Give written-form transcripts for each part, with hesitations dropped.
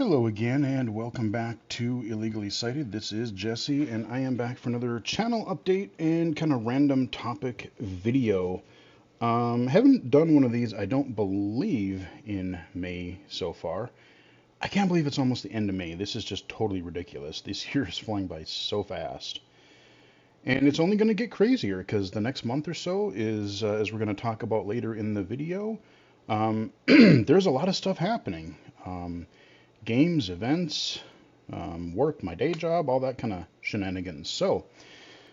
Hello again, and welcome back to Illegally Cited. This is Jesse, and I am back for another channel update and kind of random topic video. Haven't done one of these, I don't believe, in May so far. I can't believe it's almost the end of May. This is just totally ridiculous. This year is flying by so fast. And it's only going to get crazier because the next month or so is, as we're going to talk about later in the video, there's a lot of stuff happening. Games, events, work, my day job, all that kind of shenanigans. So,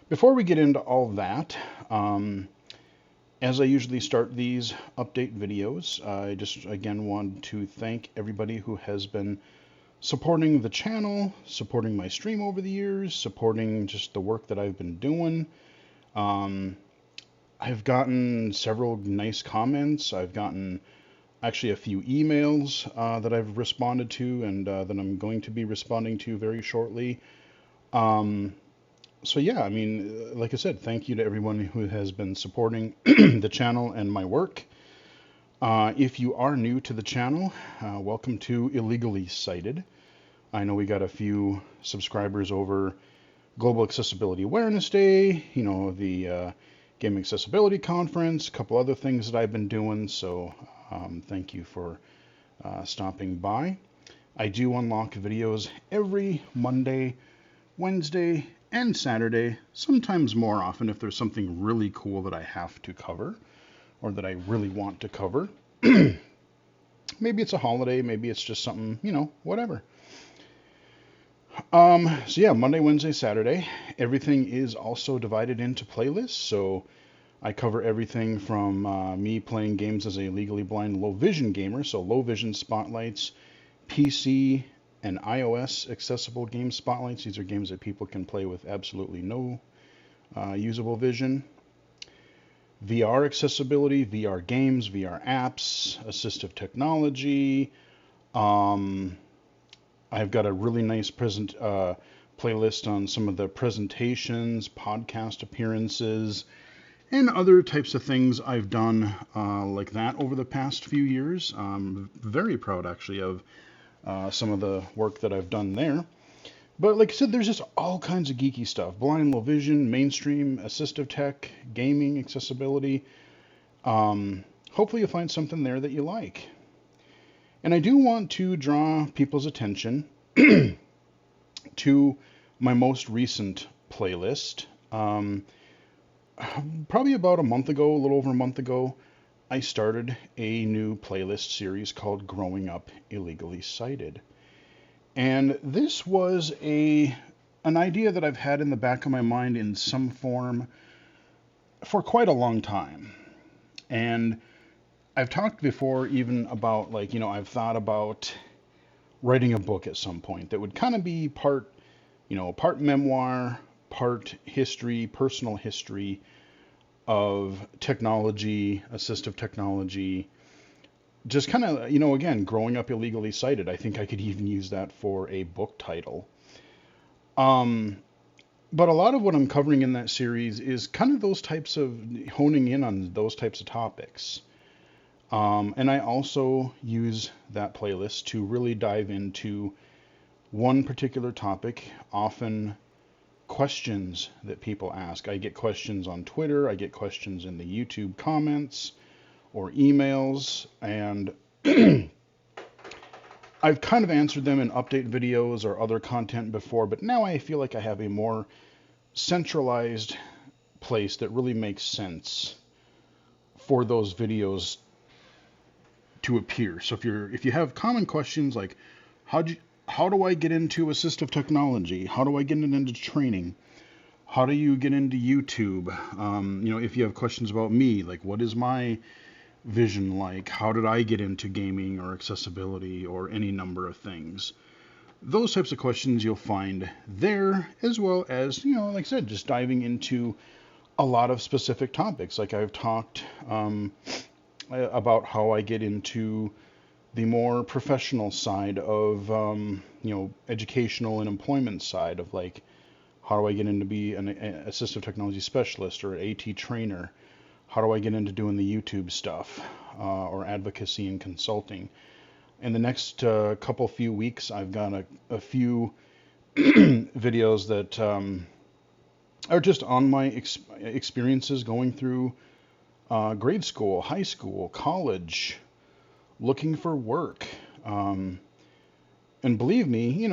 before we get into all that, as I usually start these update videos, I just again want to thank everybody who has been supporting the channel, supporting my stream over the years, supporting just the work that I've been doing. I've gotten several nice comments. I've gotten actually a few emails that I've responded to and that I'm going to be responding to very shortly. So yeah, I mean, like I said, thank you to everyone who has been supporting the channel and my work. If you are new to the channel, welcome to Illegally Cited. I know we got a few subscribers over Global Accessibility Awareness Day, the Game Accessibility Conference, a couple other things that I've been doing, so thank you for stopping by. I do unlock videos every Monday, Wednesday, and Saturday, sometimes more often if there's something really cool that I have to cover or that I really want to cover. Maybe it's a holiday, maybe it's just something, whatever. So yeah, Monday, Wednesday, Saturday. Everything is also divided into playlists, so I cover everything from me playing games as a legally blind low vision gamer, so low vision spotlights, PC and iOS accessible game spotlights. These are games that people can play with absolutely no usable vision. VR accessibility, VR games, VR apps, assistive technology. I've got a really nice playlist on some of the presentations, podcast appearances, and other types of things I've done like that over the past few years. I'm very proud, actually, of some of the work that I've done there. But like I said, there's just all kinds of geeky stuff. Blind, low vision, mainstream, assistive tech, gaming, accessibility. Hopefully you'll find something there that you like. And I do want to draw people's attention to my most recent playlist. Probably about a month ago, a little over a month ago, I started a new playlist series called Growing Up Illegally Cited. And this was an idea that I've had in the back of my mind in some form for quite a long time. And I've talked before even about, I've thought about writing a book at some point that would kind of be part memoir, part history, personal history of technology, assistive technology, just kind of, again, growing up illegally cited. I think I could even use that for a book title. But a lot of what I'm covering in that series is kind of those types of honing in on those types of topics. And I also use that playlist to really dive into one particular topic, often questions that people ask. I get questions on Twitter, I get questions in the YouTube comments or emails, and I've kind of answered them in update videos or other content before, but now I feel like I have a more centralized place that really makes sense for those videos to appear. So if you have common questions like how do I get into assistive technology? How do I get into training? How do you get into YouTube? If you have questions about me, like what is my vision like? How did I get into gaming or accessibility or any number of things? Those types of questions you'll find there, as well as, like I said, just diving into a lot of specific topics. Like I've talked about how I get into the more professional side of, educational and employment side of, like, how do I get into be an assistive technology specialist or an AT trainer? How do I get into doing the YouTube stuff or advocacy and consulting? In the next few weeks, I've got a few videos that are just on my experiences going through grade school, high school, college, looking for work. Um, and believe me,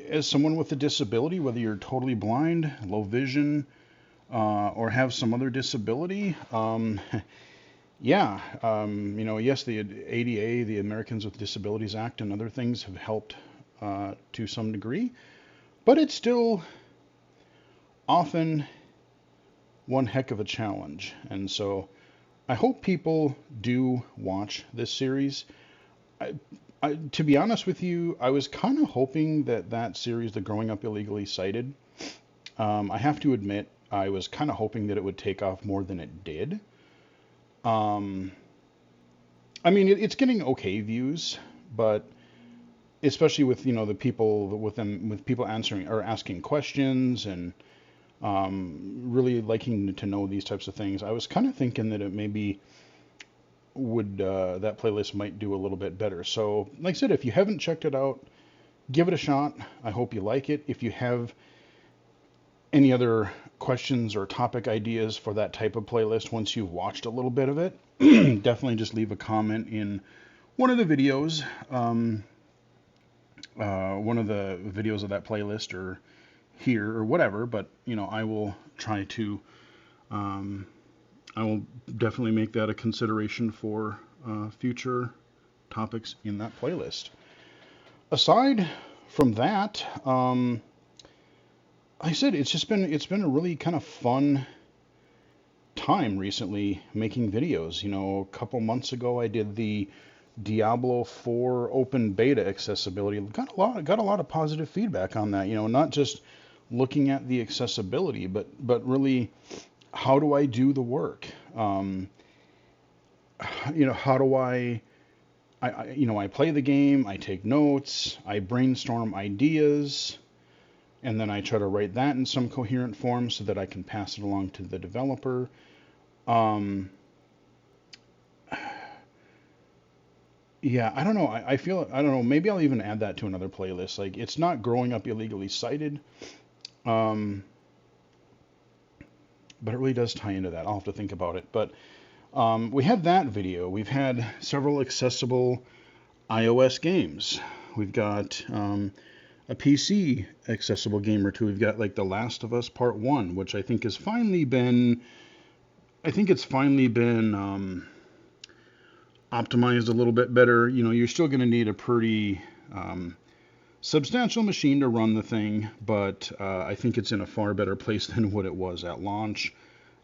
as someone with a disability, whether you're totally blind, low vision, or have some other disability, yeah, yes, the ADA, the Americans with Disabilities Act, and other things have helped to some degree, but it's still often one heck of a challenge. And so I hope people do watch this series. I, to be honest with you, I was kind of hoping that series, the Growing Up Illegally Sighted, I have to admit, I was kind of hoping that it would take off more than it did. Um, I mean, it's getting okay views, but especially with the people with people answering or asking questions and really liking to know these types of things, I was kind of thinking that it maybe would that playlist might do a little bit better. So, like I said, if you haven't checked it out, give it a shot. I hope you like it. If you have any other questions or topic ideas for that type of playlist once you've watched a little bit of it, definitely just leave a comment in one of the videos, one of the videos of that playlist, or here or whatever. But I will try to, I will definitely make that a consideration for future topics in that playlist. Aside from that, like I said, it's been a really kind of fun time recently making videos. A couple months ago I did the Diablo 4 open beta accessibility. Got a lot of positive feedback on that. Not just looking at the accessibility, but really how do I do the work? How do I play the game, I take notes, I brainstorm ideas, and then I try to write that in some coherent form so that I can pass it along to the developer. Um, yeah, I don't know. I don't know. Maybe I'll even add that to another playlist. Like, it's not Growing Up Illegally Sighted, um, but it really does tie into that. I'll have to think about it. But we had that video. We've had several accessible iOS games. We've got a PC accessible game or two. We've got like The Last of Us Part 1, which I think has finally been, optimized a little bit better. You're still going to need a pretty substantial machine to run the thing, but I think it's in a far better place than what it was at launch.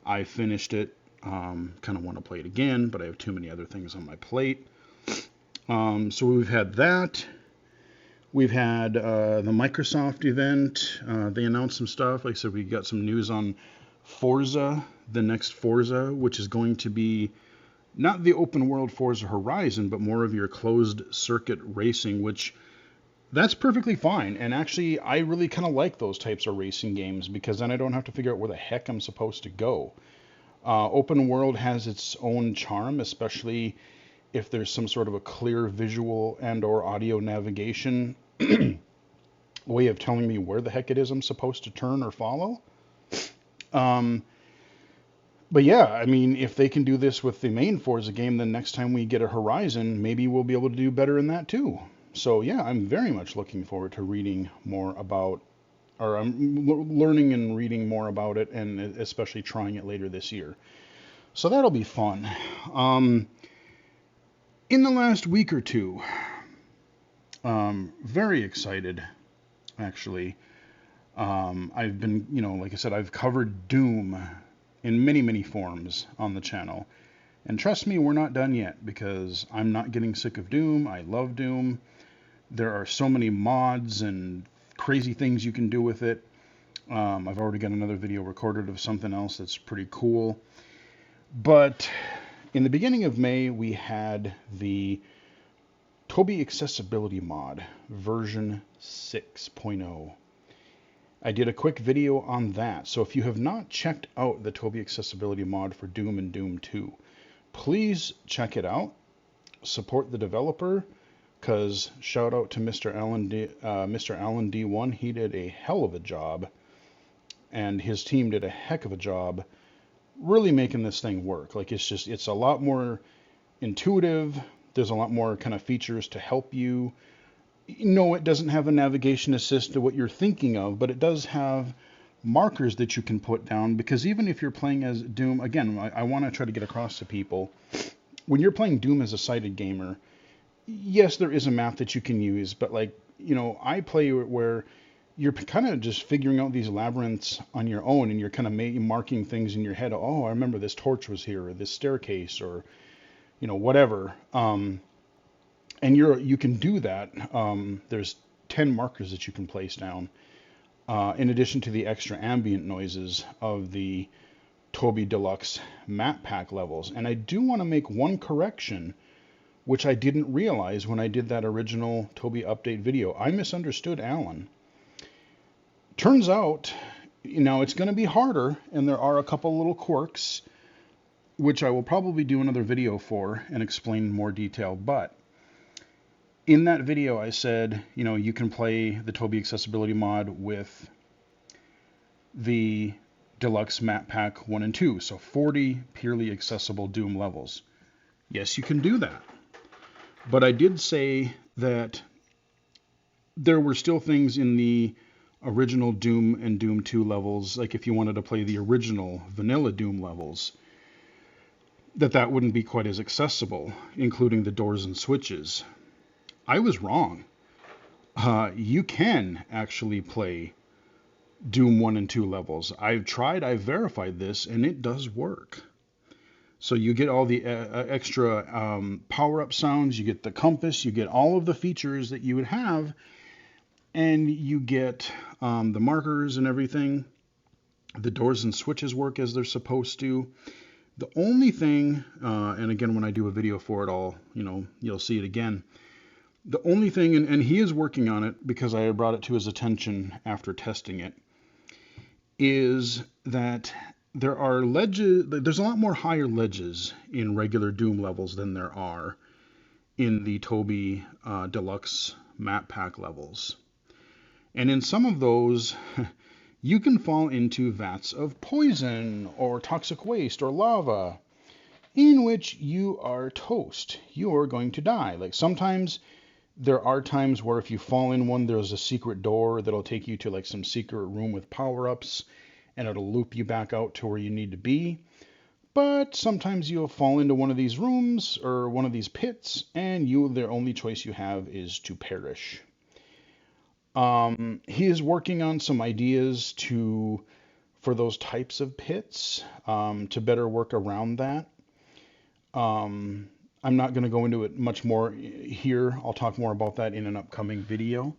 I finished it. Kind of want to play it again, but I have too many other things on my plate. So we've had that. We've had the Microsoft event. They announced some stuff. Like I said, we got some news on Forza, the next Forza, which is going to be not the open world Forza Horizon, but more of your closed circuit racing, which that's perfectly fine. And actually, I really kind of like those types of racing games because then I don't have to figure out where the heck I'm supposed to go. Open world has its own charm, especially if there's some sort of a clear visual and or audio navigation way of telling me where the heck it is I'm supposed to turn or follow. But yeah, I mean, if they can do this with the main Forza game, then next time we get a Horizon, maybe we'll be able to do better in that too. So yeah, I'm very much looking forward to reading more about, or I'm learning and reading more about it, and especially trying it later this year. So that'll be fun. In the last week or two, very excited, actually. I've been, like I said, I've covered Doom in many, many forms on the channel. And trust me, we're not done yet because I'm not getting sick of Doom. I love Doom. There are so many mods and crazy things you can do with it. I've already got another video recorded of something else that's pretty cool. But in the beginning of May, we had the Toby Accessibility Mod, version 6.0. I did a quick video on that, so if you have not checked out the Toby Accessibility Mod for Doom and Doom 2, please check it out, support the developer, because shout out to Mr. Allen D1. He did a hell of a job, and his team did a heck of a job really making this thing work. Like it's a lot more intuitive. There's a lot more kind of features to help you. No, it doesn't have a navigation assist to what you're thinking of, but it does have markers that you can put down, because even if you're playing as Doom, again, I want to try to get across to people, when you're playing Doom as a sighted gamer, yes, there is a map that you can use, but like, I play where you're kind of just figuring out these labyrinths on your own, and you're kind of marking things in your head. Oh, I remember this torch was here, or this staircase, or whatever. And you can do that. There's 10 markers that you can place down, in addition to the extra ambient noises of the Toby Deluxe map pack levels. And I do want to make one correction, which I didn't realize when I did that original Toby update video. I misunderstood Alan. Turns out, it's going to be harder, and there are a couple little quirks, which I will probably do another video for and explain in more detail. But in that video, I said, you can play the Toby accessibility mod with the Deluxe Map Pack 1 and 2, so 40 purely accessible Doom levels. Yes, you can do that. But I did say that there were still things in the original Doom and Doom 2 levels, like if you wanted to play the original vanilla Doom levels, that wouldn't be quite as accessible, including the doors and switches. I was wrong. You can actually play Doom 1 and 2 levels. I've verified this, and it does work. So you get all the extra power-up sounds, you get the compass, you get all of the features that you would have, and you get the markers and everything. The doors and switches work as they're supposed to. The only thing, and again, when I do a video for it, you'll see it again. The only thing, and he is working on it because I brought it to his attention after testing it, is that there are ledges. There's a lot more higher ledges in regular Doom levels than there are in the Toby Deluxe Map Pack levels. And in some of those, you can fall into vats of poison or toxic waste or lava, in which you are toast. You are going to die. Like sometimes there are times where if you fall in one, there's a secret door that'll take you to like some secret room with power-ups, and it'll loop you back out to where you need to be. But sometimes you'll fall into one of these rooms or one of these pits, and the only choice you have is to perish. He is working on some ideas for those types of pits, to better work around that. I'm not going to go into it much more here. I'll talk more about that in an upcoming video.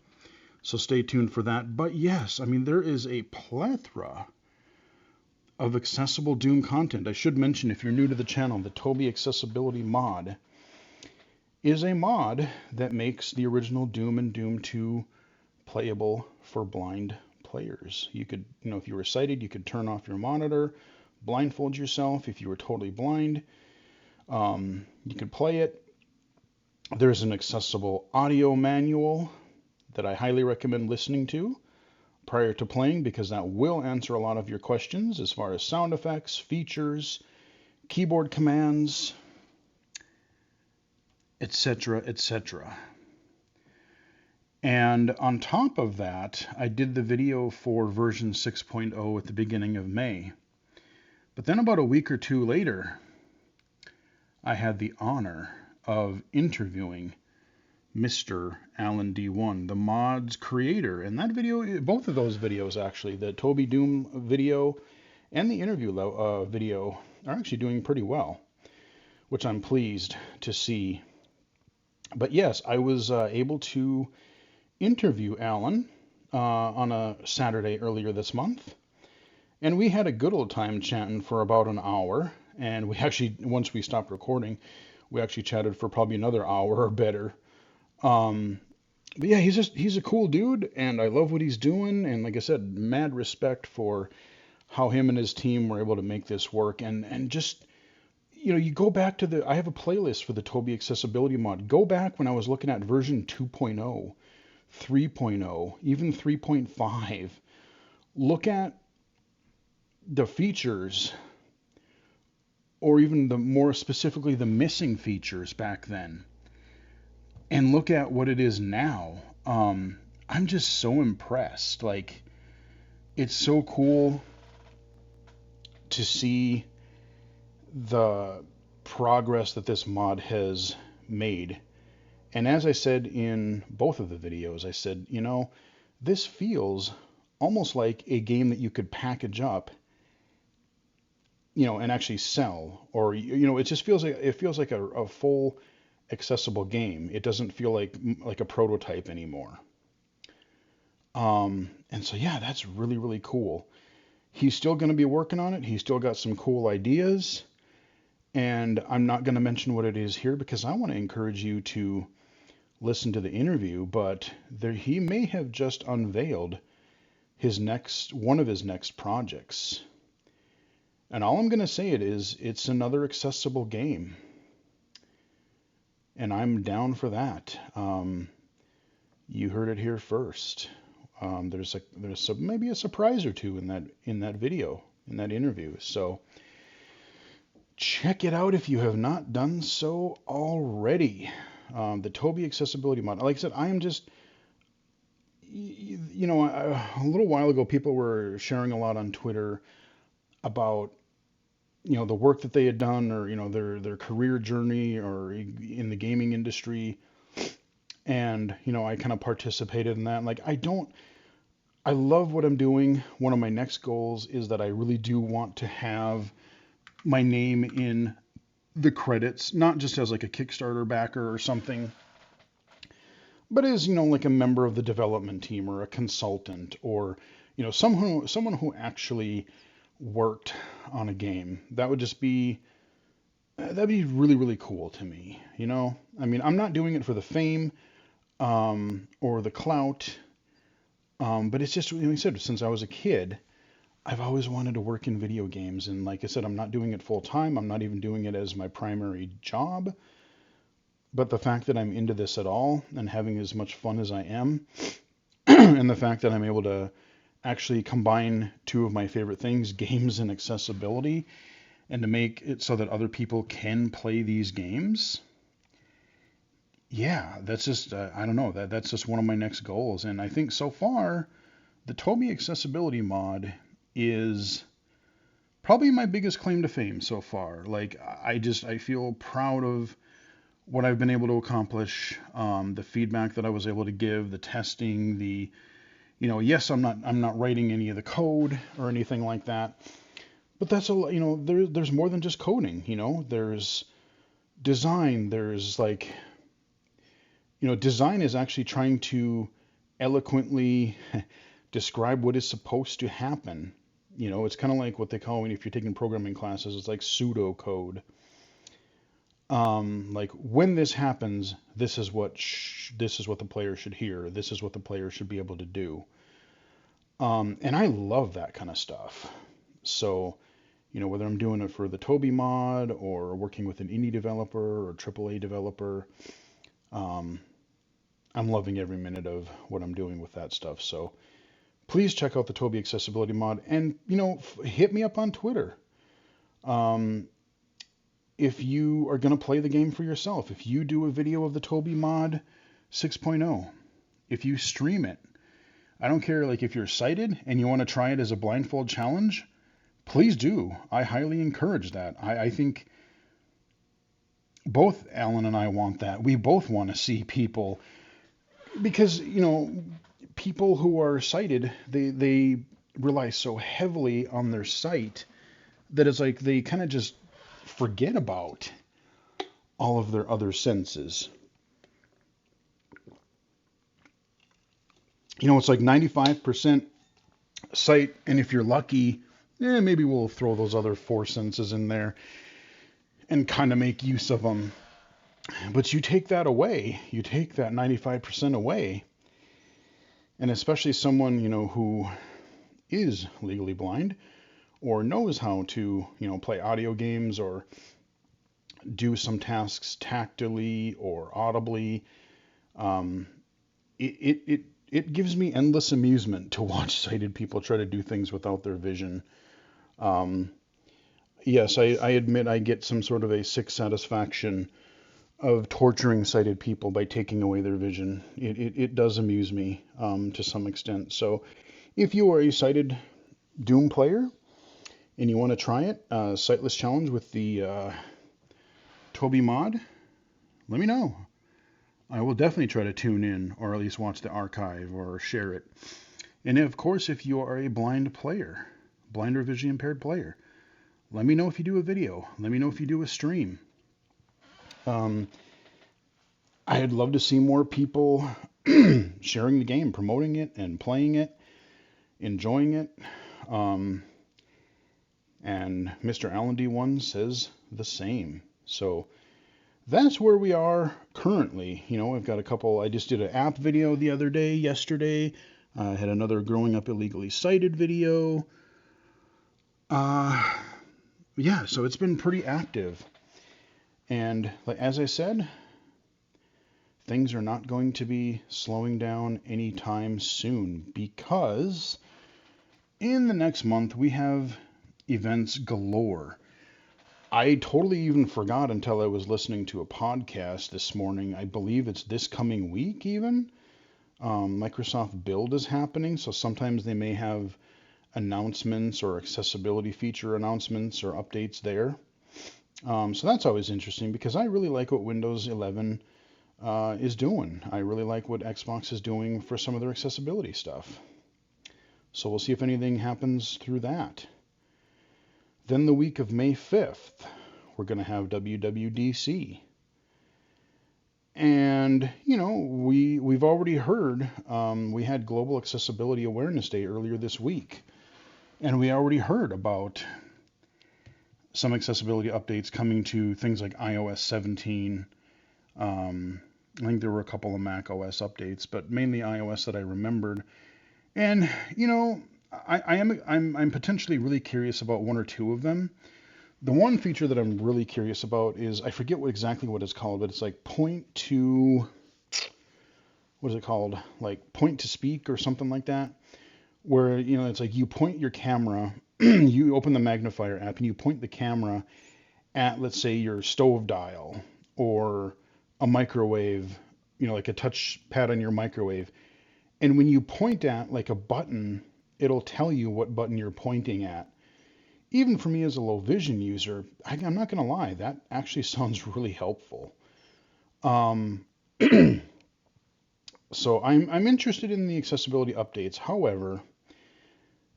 So stay tuned for that. But yes, there is a plethora of accessible Doom content. I should mention, if you're new to the channel, the Toby Accessibility mod is a mod that makes the original Doom and Doom 2 playable for blind players. You could, if you were sighted, you could turn off your monitor, blindfold yourself. If you were totally blind, you could play it. There's an accessible audio manual that I highly recommend listening to prior to playing, because that will answer a lot of your questions as far as sound effects, features, keyboard commands, etc., etc. And on top of that, I did the video for version 6.0 at the beginning of May. But then about a week or two later, I had the honor of interviewing Mr. Alan D1, the mod's creator. And that video, both of those videos actually, the Toby Doom video and the interview video, are actually doing pretty well, which I'm pleased to see. But yes, I was able to interview Alan on a Saturday earlier this month, and we had a good old time chatting for about an hour. And we actually, once we stopped recording, we actually chatted for probably another hour or better. But yeah, he's a cool dude, and I love what he's doing. And like I said, mad respect for how him and his team were able to make this work. And just, you go back to I have a playlist for the Toby accessibility mod. Go back when I was looking at version 2.0, 3.0, even 3.5. Look at the features, or even the more specifically the missing features back then, and look at what it is now. I'm just so impressed. Like, it's so cool to see the progress that this mod has made. And as I said in both of the videos, I said, this feels almost like a game that you could package up, and actually sell, or it just feels like a full accessible game. It doesn't feel like a prototype anymore. And so yeah, that's really, really cool. He's still going to be working on it. He's still got some cool ideas. And I'm not going to mention what it is here because I want to encourage you to listen to the interview, but he may have just unveiled one of his next projects. And all I'm going to say it's another accessible game. And I'm down for that. You heard it here first. There's maybe a surprise or two in that video, in that interview. So check it out if you have not done so already. The Toby accessibility mod. Like I said, I am just, a little while ago, people were sharing a lot on Twitter about, the work that they had done, or, their career journey, or in the gaming industry. And, I kind of participated in that. Like, I love what I'm doing. One of my next goals is that I really do want to have my name in the credits, not just as like a Kickstarter backer or something, but as, like a member of the development team, or a consultant, or, someone who actually worked on a game. That'd be really, really cool to me. I mean, I'm not doing it for the fame, or the clout. But it's just, like I said, since I was a kid, I've always wanted to work in video games. And like I said, I'm not doing it full time. I'm not even doing it as my primary job. But the fact that I'm into this at all and having as much fun as I am, and the fact that I'm able to actually combine two of my favorite things, games and accessibility, and to make it so that other people can play these games. Yeah, that's just, I don't know, that's just one of my next goals. And I think so far, the Toby accessibility mod is probably my biggest claim to fame so far. Like, I feel proud of what I've been able to accomplish, the feedback that I was able to give, the testing, yes, I'm not writing any of the code or anything like that, but that's there's more than just coding. There's design, there's like, design is actually trying to eloquently describe what is supposed to happen. It's kind of like what they call, if you're taking programming classes, it's like pseudocode. Like, when this happens, this is what the player should hear. This is what the player should be able to do. And I love that kind of stuff. So, whether I'm doing it for the Toby mod, or working with an indie developer or AAA developer, I'm loving every minute of what I'm doing with that stuff. So please check out the Toby accessibility mod, and, hit me up on Twitter. If you are going to play the game for yourself, if you do a video of the Toby mod 6.0, if you stream it, I don't care, like, if you're sighted and you want to try it as a blindfold challenge, please do. I highly encourage that. I think both Alan and I want that. We both want to see people, because, people who are sighted, they rely so heavily on their sight that it's like they kind of just forget about all of their other senses. It's like 95% sight, and if you're lucky, maybe we'll throw those other four senses in there and kind of make use of them. But you take that away, you take that 95% away, and especially someone, who is legally blind, or knows how to, play audio games, or do some tasks tactily or audibly. Um, it gives me endless amusement to watch sighted people try to do things without their vision. Um, yes, I admit I get some sort of a sick satisfaction of torturing sighted people by taking away their vision. It does amuse me to some extent. So if you are a sighted Doom player and you want to try it, Sightless Challenge with the Toby mod, let me know. I will definitely try to tune in or at least watch the archive or share it. And of course, if you are a blind player, blind or visually impaired player, let me know if you do a video. Let me know if you do a stream. I'd love to see more people sharing the game, promoting it, and playing it, enjoying it. And Mr. Alan D1 says the same. So that's where we are currently. You know, I've got a couple. I just did an app video the other day, yesterday. I had another growing up illegally sighted video. Yeah, so it's been pretty active. And as I said, things are not going to be slowing down anytime soon because in the next month we have events galore. I totally even forgot until I was listening to a podcast this morning. I believe it's this coming week even. Microsoft Build is happening, so sometimes they may have announcements or accessibility feature announcements or updates there. So that's always interesting because I really like what Windows 11 is doing. I really like what Xbox is doing for some of their accessibility stuff. So we'll see if anything happens through that. Then the week of May 5th, we're going to have WWDC. And, you know, we've already heard, we had Global Accessibility Awareness Day earlier this week. And we already heard about some accessibility updates coming to things like iOS 17. I think there were a couple of Mac OS updates, but mainly iOS that I remembered. And, you know, I'm potentially really curious about one or two of them. The one feature that I'm really curious about is, I forget exactly what it's called, but it's like point to speak or something like that, where, you know, it's like you point your camera, you open the magnifier app and you point the camera at, let's say, your stove dial or a microwave, you know, like a touch pad on your microwave. And when you point at like a button, it'll tell you what button you're pointing at. Even for me as a low vision user, I'm not going to lie, that actually sounds really helpful. So I'm interested in the accessibility updates. However,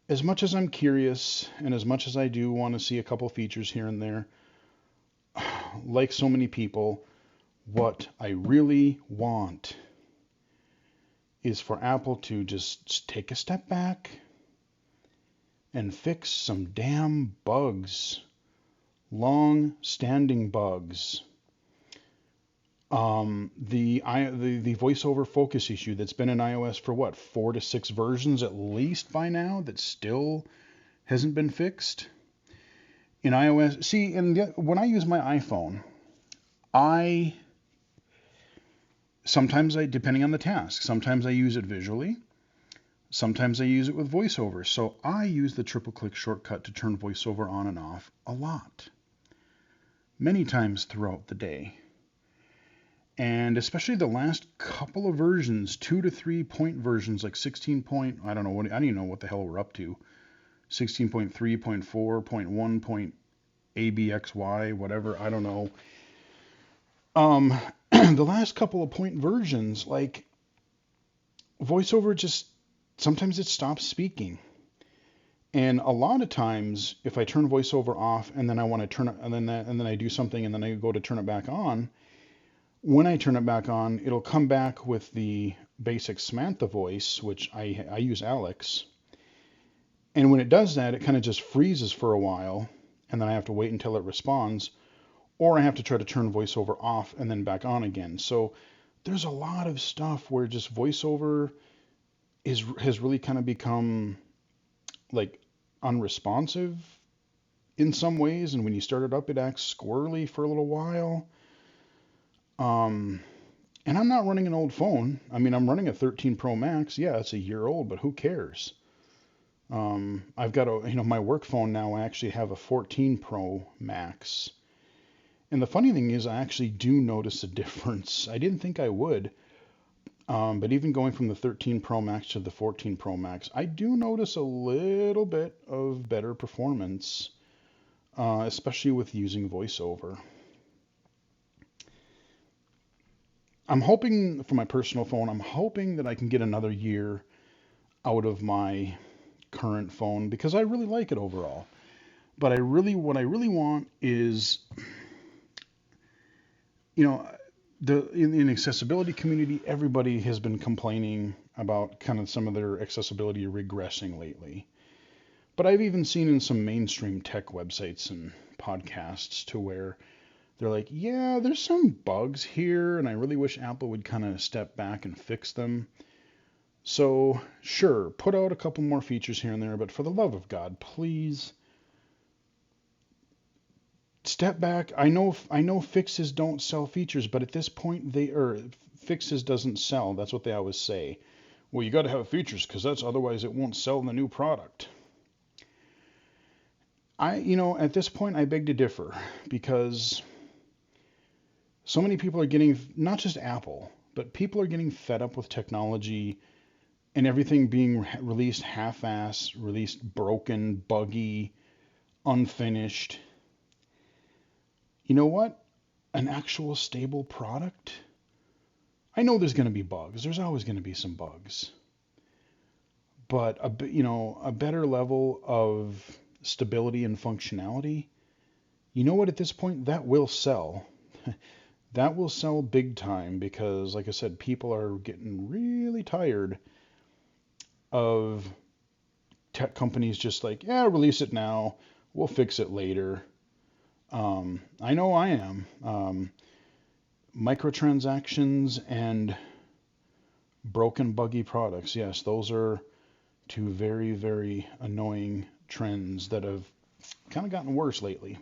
as much as I'm curious and as much as I do want to see a couple features here and there, like so many people, what I really want is for Apple to just take a step back and fix some damn bugs, long-standing bugs. The voiceover focus issue that's been in iOS for what, 4 to 6 versions at least by now, that still hasn't been fixed. In iOS, see, when I use my iPhone, depending on the task, sometimes I use it visually, sometimes I use it with voiceover. So I use the triple click shortcut to turn voiceover on and off a lot, many times throughout the day. And especially the last couple of versions, 2 to 3 point versions, like 16 point, I don't even know what the hell we're up to. 16.3, 0.4, 0.1, ABXY, whatever, I don't know. The last couple of point versions, like voiceover just, sometimes it stops speaking. And a lot of times, if I turn voiceover off and then I want to turn it, and then I do something and then I go to turn it back on, when I turn it back on, it'll come back with the basic Samantha voice, which I use Alex. And when it does that, it kind of just freezes for a while, and then I have to wait until it responds, or I have to try to turn voiceover off and then back on again. So there's a lot of stuff where just voiceover has really kind of become like unresponsive in some ways, and when you start it up, it acts squirrely for a little while. Um, and I'm not running an old phone. I mean, I'm running a 13 Pro Max. Yeah, it's a year old, but who cares? I've got my work phone now. I actually have a 14 Pro Max. And the funny thing is, I actually do notice a difference. I didn't think I would. But even going from the 13 Pro Max to the 14 Pro Max, I do notice a little bit of better performance, especially with using VoiceOver. I'm hoping for my personal phone, I'm hoping that I can get another year out of my current phone because I really like it overall. But what I really want is, you know, in the accessibility community, everybody has been complaining about kind of some of their accessibility regressing lately. But I've even seen in some mainstream tech websites and podcasts to where they're like, yeah, there's some bugs here, and I really wish Apple would kind of step back and fix them. So, sure, put out a couple more features here and there, but for the love of God, please step back. I know fixes don't sell features, but at this point fixes doesn't sell. That's what they always say. Well, you got to have features because that's otherwise it won't sell the new product. At this point I beg to differ because so many people are getting, not just Apple, but people are getting fed up with technology and everything being released half-ass, released broken, buggy, unfinished. You know what? An actual stable product? I know there's going to be bugs. There's always going to be some bugs. But a better level of stability and functionality, you know what, at this point that will sell. That will sell big time because, like I said, people are getting really tired of tech companies just like, yeah, release it now, we'll fix it later. I know I am. Microtransactions and broken, buggy products. Yes, those are two very, very annoying trends that have kind of gotten worse lately.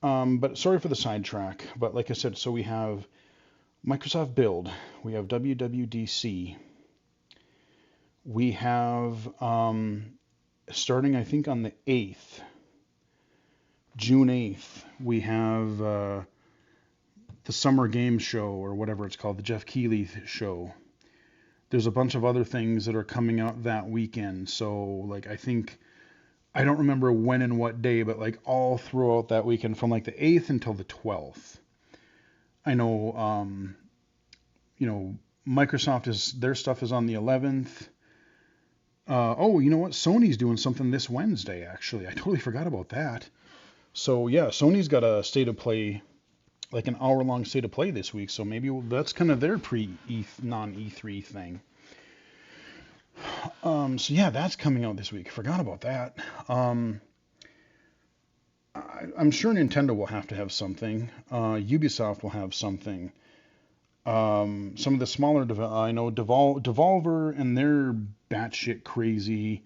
But sorry for the sidetrack. But like I said, so we have Microsoft Build, we have WWDC, we have starting I think on the 8th, June 8th, we have the Summer Games Show or whatever it's called, the Jeff Keighley show. There's a bunch of other things that are coming out that weekend. So like I don't remember when and what day, but like all throughout that weekend from like the 8th until the 12th. I know Microsoft their stuff is on the 11th. Oh, you know what? Sony's doing something this Wednesday, actually. I totally forgot about that. So, yeah, Sony's got a state of play, like an hour-long state of play this week. So maybe that's kind of their non-E3 thing. So, yeah, that's coming out this week. Forgot about that. I'm sure Nintendo will have to have something. Ubisoft will have something. Some of the smaller, I know Devolver and their batshit crazy.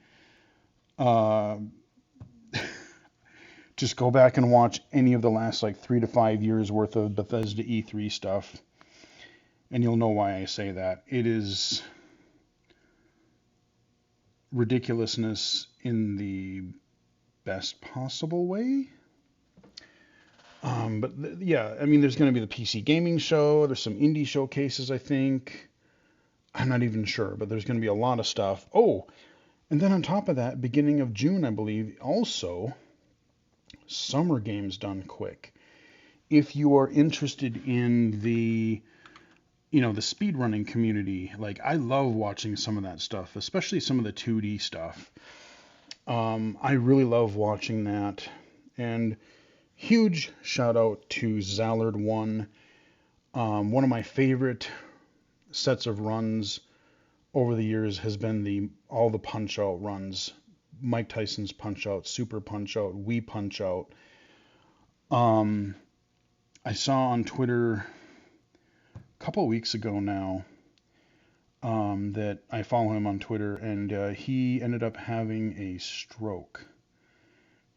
Just go back and watch any of the last like 3 to 5 years worth of Bethesda E3 stuff, and you'll know why I say that. It is ridiculousness in the best possible way. Yeah, I mean, there's going to be the PC gaming show. There's some indie showcases, I think. I'm not even sure, but there's going to be a lot of stuff. Oh, and then on top of that, beginning of June, I believe, also Summer Games Done Quick. If you are interested in the speedrunning community, like I love watching some of that stuff, especially some of the 2D stuff. I really love watching that. And huge shout out to Zallard1. One of my favorite sets of runs over the years has been all the Punch Out runs. Mike Tyson's Punch Out, Super Punch Out, Wii Punch Out. I saw on Twitter a couple of weeks ago now that I follow him on Twitter, and he ended up having a stroke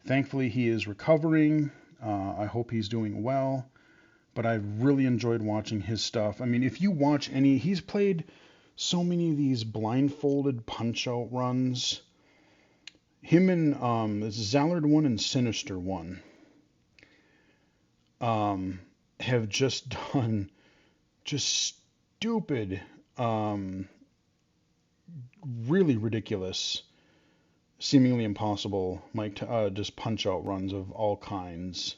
Thankfully, he is recovering. I hope he's doing well. But I've really enjoyed watching his stuff. I mean, if you watch any, he's played so many of these blindfolded punch-out runs. Him and Zallard 1 and Sinister 1 have just done just stupid, really ridiculous, seemingly impossible, just punch-out runs of all kinds.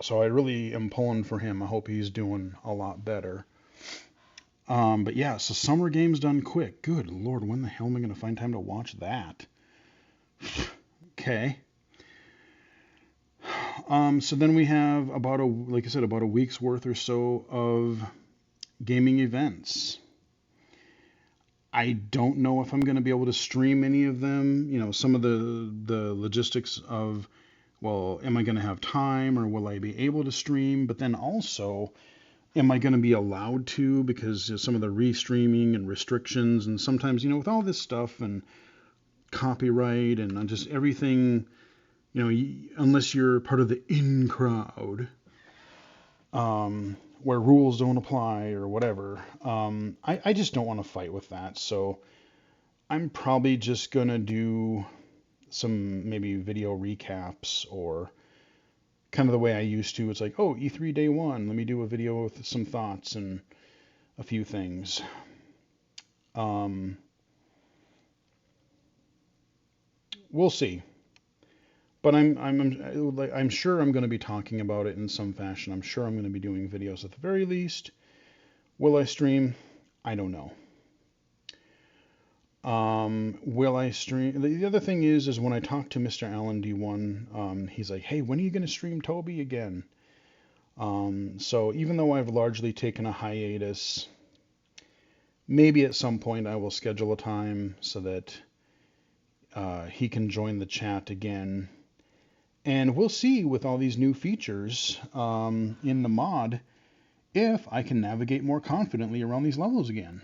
So I really am pulling for him. I hope he's doing a lot better. But yeah, so Summer Games done quick. Good Lord, when the hell am I going to find time to watch that? Okay. So then we have like I said, about a week's worth or so of gaming events. I don't know if I'm going to be able to stream any of them. You know, some of the logistics of, well, am I going to have time or will I be able to stream? But then also, am I going to be allowed to? Because some of the restreaming and restrictions, and sometimes, you know, with all this stuff and copyright and just everything, you know, unless you're part of the in crowd, where rules don't apply or whatever, I just don't want to fight with that. So I'm probably just going to do some maybe video recaps or kind of the way I used to. It's like, oh, E3 day one, let me do a video with some thoughts and a few things. We'll see. But I'm sure I'm going to be talking about it in some fashion. I'm sure I'm going to be doing videos at the very least. Will I stream? I don't know. Will I stream? The other thing is when I talk to Mr. Allen D1, he's like, hey, when are you going to stream Toby again? So even though I've largely taken a hiatus, maybe at some point I will schedule a time so that he can join the chat again. And we'll see with all these new features in the mod if I can navigate more confidently around these levels again.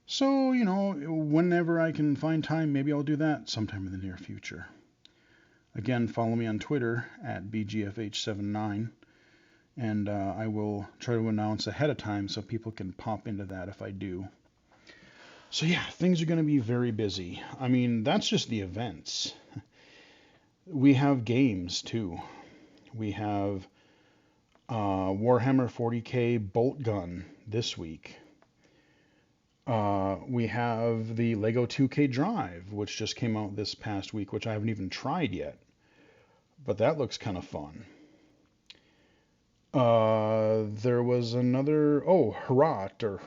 So, you know, whenever I can find time, maybe I'll do that sometime in the near future. Again, follow me on Twitter at BGFH79, and I will try to announce ahead of time so people can pop into that if I do. So yeah, things are going to be very busy. I mean, that's just the events. We have games too. We have Warhammer 40k Bolt Gun this week. We have the Lego 2K Drive, which just came out this past week, which I haven't even tried yet. But that looks kind of fun. There was another, Hrot or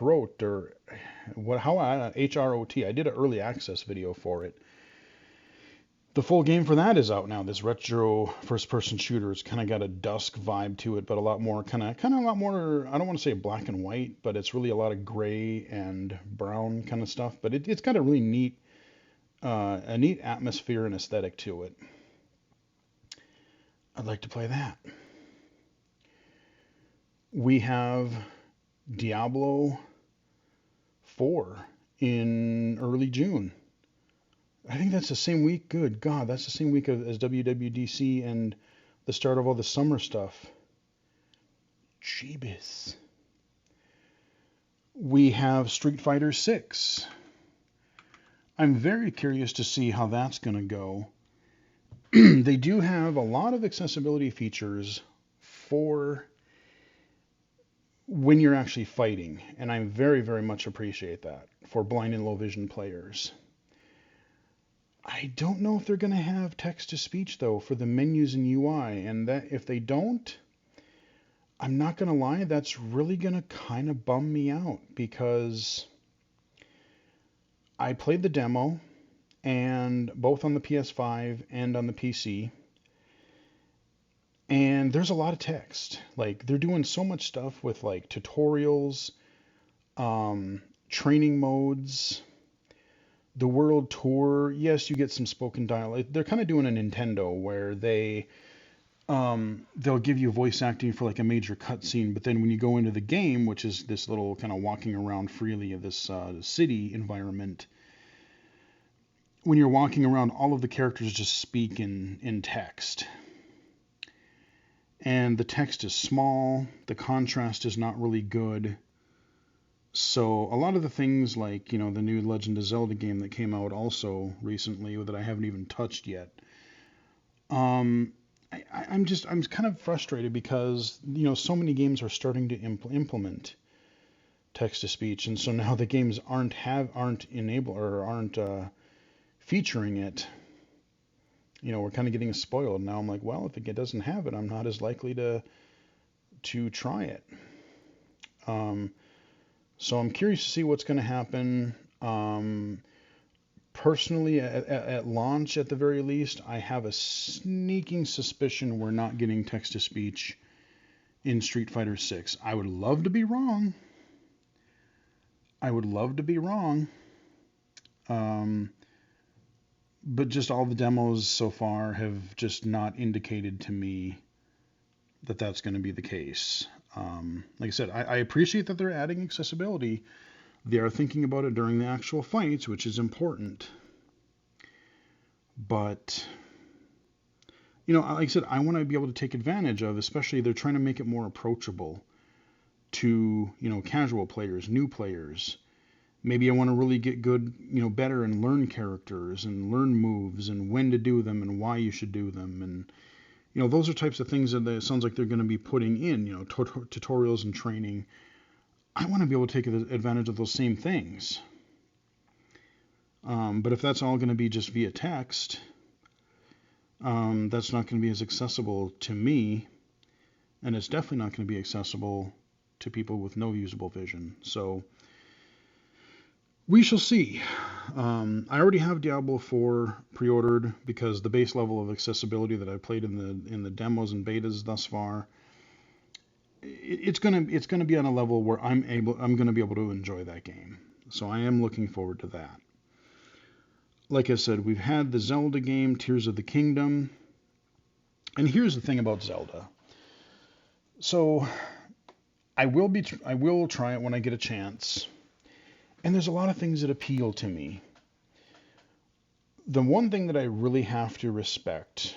HROT. I did an early access video for it. The full game for that is out now. This retro first-person shooter. It's kind of got a dusk vibe to it, but a lot more kind of a lot more. I don't want to say black and white, but it's really a lot of gray and brown kind of stuff. But it's got a really neat atmosphere and aesthetic to it. I'd like to play that. We have Diablo 4 in early June. I think that's the same week. Good God, that's the same week as WWDC and the start of all the summer stuff. Jeebus. We have Street Fighter 6. I'm very curious to see how that's going to go. They do have a lot of accessibility features for when you're actually fighting, and I very, very much appreciate that for blind and low vision players. I don't know if they're going to have text-to-speech, though, for the menus and UI, and that if they don't, I'm not going to lie, that's really going to kind of bum me out, because I played the demo, and both on the PS5 and on the PC, and there's a lot of text. Like, they're doing so much stuff with, like, tutorials, training modes, the world tour. Yes, you get some spoken dialogue. They're kind of doing a Nintendo where they'll give you voice acting for like a major cutscene, but then when you go into the game, which is this little kind of walking around freely of this city environment, when you're walking around, all of the characters just speak in text. And the text is small, the contrast is not really good. So a lot of the things like, the new Legend of Zelda game that came out also recently that I haven't even touched yet, I'm kind of frustrated because, so many games are starting to implement text to speech, and so now the games aren't featuring it. We're kind of getting spoiled. Now I'm like, well, if it doesn't have it, I'm not as likely to try it. So I'm curious to see what's going to happen. Personally, at launch, at the very least, I have a sneaking suspicion we're not getting text to speech in Street Fighter 6. I would love to be wrong. But just all the demos so far have just not indicated to me that that's going to be the case. Like I said, I appreciate that they're adding accessibility. They are thinking about it during the actual fights, which is important. But, like I said, I want to be able to take advantage of, especially they're trying to make it more approachable to, casual players, new players. Maybe I want to really get good, better and learn characters and learn moves and when to do them and why you should do them. And, those are types of things that it sounds like they're going to be putting in, tutorials and training. I want to be able to take advantage of those same things. But if that's all going to be just via text, that's not going to be as accessible to me, and it's definitely not going to be accessible to people with no usable vision. So we shall see. I already have Diablo 4 pre-ordered because the base level of accessibility that I played in the demos and betas thus far, it's gonna be on a level where I'm gonna be able to enjoy that game. So I am looking forward to that. Like I said, we've had the Zelda game, Tears of the Kingdom, and here's the thing about Zelda. So I will try it when I get a chance. And there's a lot of things that appeal to me. The one thing that I really have to respect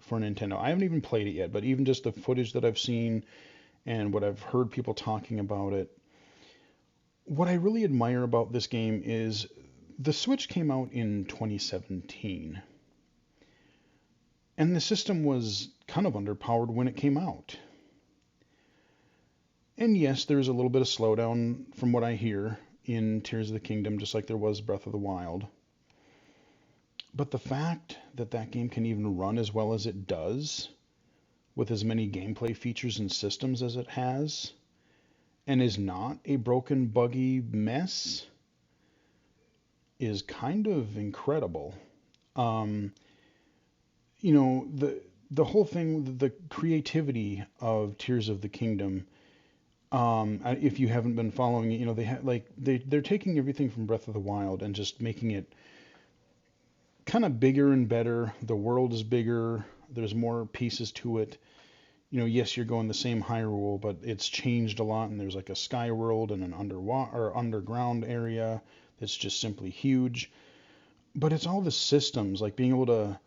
for Nintendo, I haven't even played it yet, but even just the footage that I've seen and what I've heard people talking about it, what I really admire about this game is the Switch came out in 2017. And the system was kind of underpowered when it came out. And yes, there's a little bit of slowdown from what I hear in Tears of the Kingdom, just like there was Breath of the Wild. But the fact that that game can even run as well as it does, with as many gameplay features and systems as it has, and is not a broken, buggy mess, is kind of incredible. The whole thing, the creativity of Tears of the Kingdom. If you haven't been following it, they're taking everything from Breath of the Wild and just making it kind of bigger and better. The world is bigger. There's more pieces to it. Yes, you're going the same Hyrule, but it's changed a lot. And there's like a sky world and an underground area that's just simply huge. But it's all the systems, like being able to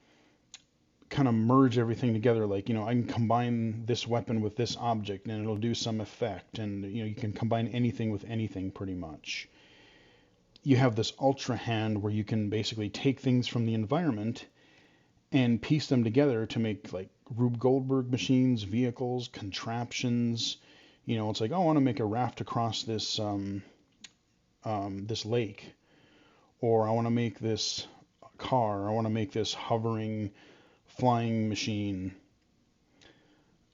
kind of merge everything together. Like, I can combine this weapon with this object and it'll do some effect. And, you can combine anything with anything pretty much. You have this ultra hand where you can basically take things from the environment and piece them together to make like Rube Goldberg machines, vehicles, contraptions. It's like, oh, I want to make a raft across this this lake, or I want to make this car. I want to make this hovering flying machine.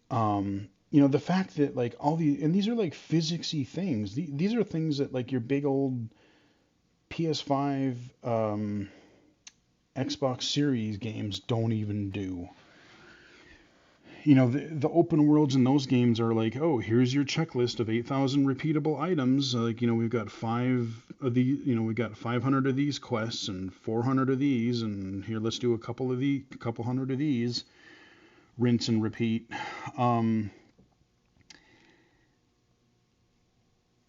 The fact that like and these are like physicsy things. These are things that like your big old PS5, Xbox Series games don't even do. The open worlds in those games are like, oh, here's your checklist of 8,000 repeatable items. Like, we've got 500 of these quests and 400 of these, and here, let's do a couple hundred of these. Rinse and repeat.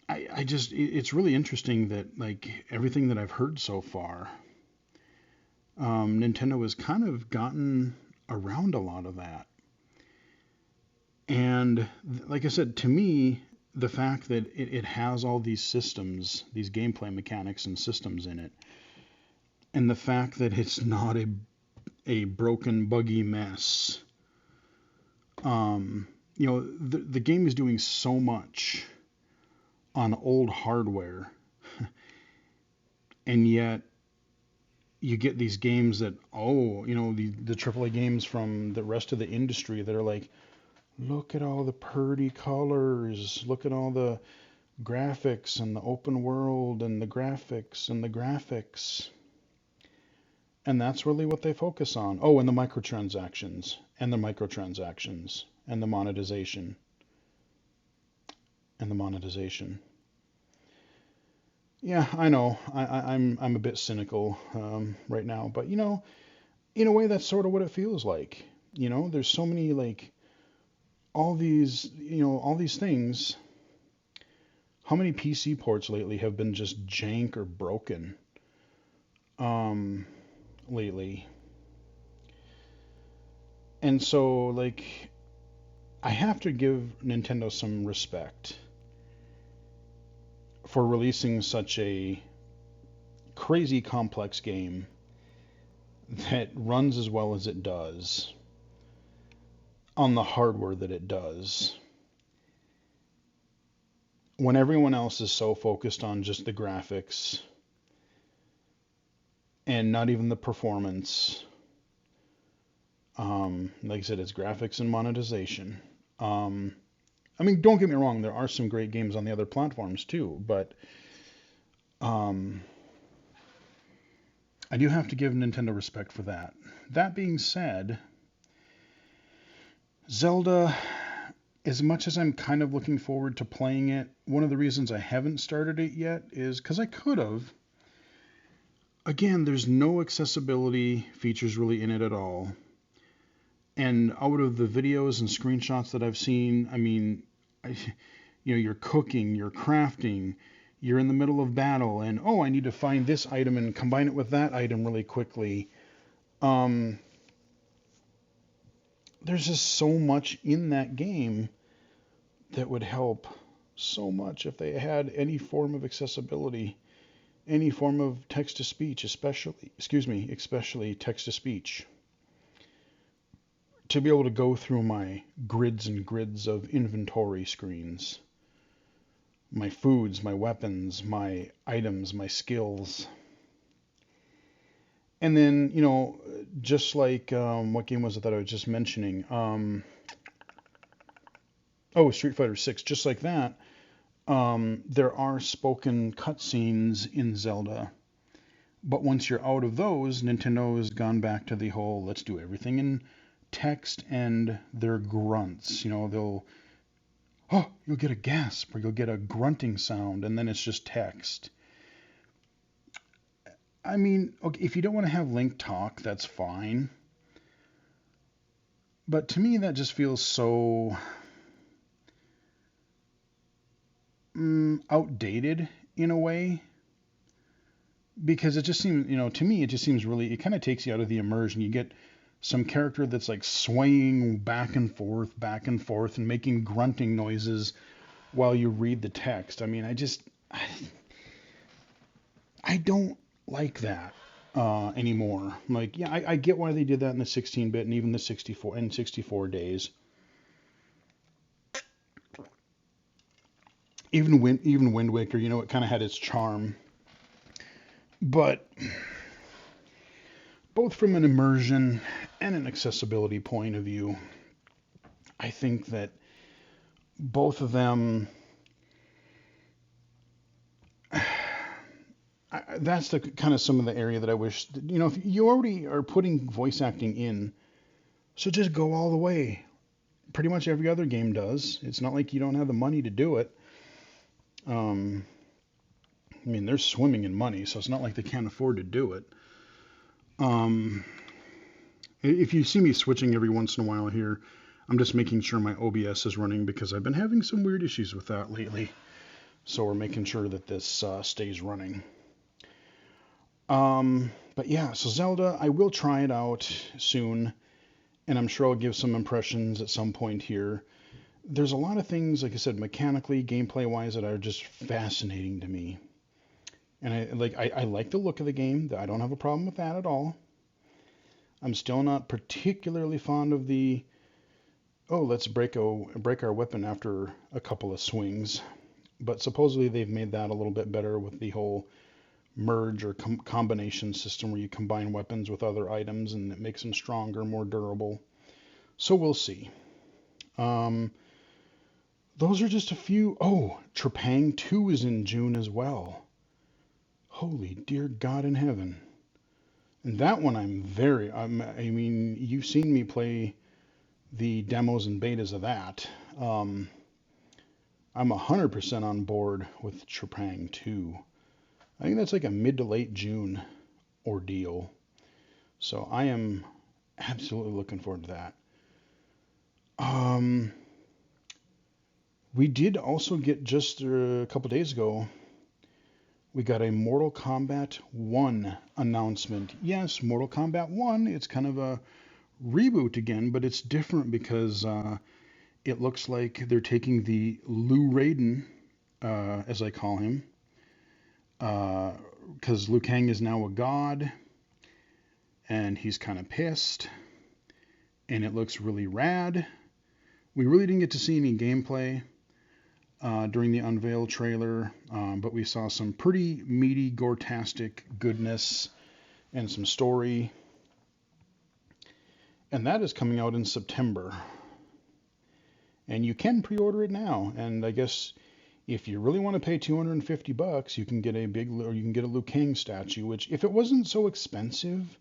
It's really interesting that like everything that I've heard so far, Nintendo has kind of gotten around a lot of that. And like I said, to me, the fact that it has all these systems, these gameplay mechanics and systems in it, and the fact that it's not a broken, buggy mess. The game is doing so much on old hardware, and yet you get these games that, the AAA games from the rest of the industry that are like, look at all the pretty colors, look at all the graphics and the open world and the graphics and the graphics. And that's really what they focus on. Oh, and the microtransactions and the microtransactions and the monetization and the monetization. Yeah, I know. I'm a bit cynical right now, but in a way, that's sort of what it feels like. There's so many like all these things. How many PC ports lately have been just jank or broken? Lately, and so like I have to give Nintendo some respect for releasing such a crazy complex game that runs as well as it does on the hardware that it does when everyone else is so focused on just the graphics and not even the performance. Like I said, it's graphics and monetization. I mean, don't get me wrong, there are some great games on the other platforms too, but um, I do have to give Nintendo respect for that. That being said, Zelda, as much as I'm kind of looking forward to playing it, one of the reasons I haven't started it yet is because I could have. Again, there's no accessibility features really in it at all. And out of the videos and screenshots that I've seen, I mean, you're cooking, you're crafting, you're in the middle of battle, and I need to find this item and combine it with that item really quickly. There's just so much in that game that would help so much if they had any form of accessibility, any form of text to speech, especially text to speech. To be able to go through my grids and grids of inventory screens, my foods, my weapons, my items, my skills. And then, just like, what game was it that I was just mentioning? Street Fighter 6, just like that. There are spoken cutscenes in Zelda, but once you're out of those, Nintendo has gone back to the whole let's do everything in text and their grunts. You'll get a gasp or you'll get a grunting sound, and then it's just text. I mean, okay, if you don't want to have Link talk, that's fine. But to me, that just feels so outdated in a way. Because it just seems, to me, it just seems really, it kind of takes you out of the immersion. You get some character that's like swaying back and forth, and making grunting noises while you read the text. I mean, I don't like that anymore. Like, yeah, I get why they did that in the 16-bit and even the 64 days. Even Wind Waker, it kind of had its charm. But both from an immersion and an accessibility point of view, I think that both of them, that's the kind of some of the area that I wish, if you already are putting voice acting in, so just go all the way. Pretty much every other game does. It's not like you don't have the money to do it. I mean, they're swimming in money, so it's not like they can't afford to do it. If you see me switching every once in a while here, I'm just making sure my OBS is running because I've been having some weird issues with that lately. So we're making sure that this stays running. But yeah, so Zelda, I will try it out soon, and I'm sure I'll give some impressions at some point here. There's a lot of things, like I said, mechanically, gameplay wise, that are just fascinating to me. And I like the look of the game. I don't have a problem with that at all. I'm still not particularly fond of the, oh, let's break our weapon after a couple of swings. But supposedly they've made that a little bit better with the whole merge or combination system where you combine weapons with other items and it makes them stronger, more durable. So we'll see. Um, those are just a few. Oh, Trepang 2 is in June as well. Holy dear God in heaven. And that one I mean, you've seen me play the demos and betas of that. Um, I'm 100% on board with Trepang 2. I think that's like a mid to late June ordeal. So I am absolutely looking forward to that. Um, we did also get just a couple days ago, we got a Mortal Kombat 1 announcement. Yes, Mortal Kombat 1, it's kind of a reboot again, but it's different because it looks like they're taking the Liu Raiden, as I call him, because Liu Kang is now a god, and he's kind of pissed, and it looks really rad. We really didn't get to see any gameplay during the unveil trailer, but we saw some pretty meaty, gore-tastic goodness and some story. And that is coming out in September. And you can pre-order it now. And I guess if you really want to pay $250, you can get a Liu Kang statue, which if it wasn't so expensive,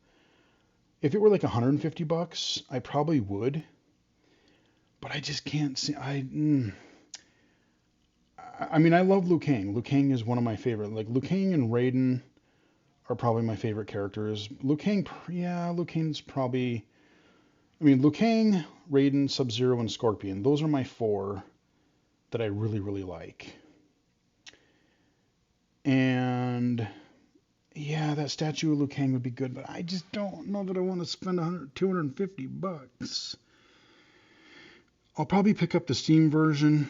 if it were like $150, I probably would. But I just can't see. I mean, I love Liu Kang. Liu Kang is one of my favorite. Like Liu Kang and Raiden are probably my favorite characters. Liu Kang's probably. I mean, Liu Kang, Raiden, Sub-Zero, and Scorpion. Those are my four that I really, really like. And yeah, that statue of Liu Kang would be good, but I just don't know that I want to spend $250. I'll probably pick up the Steam version.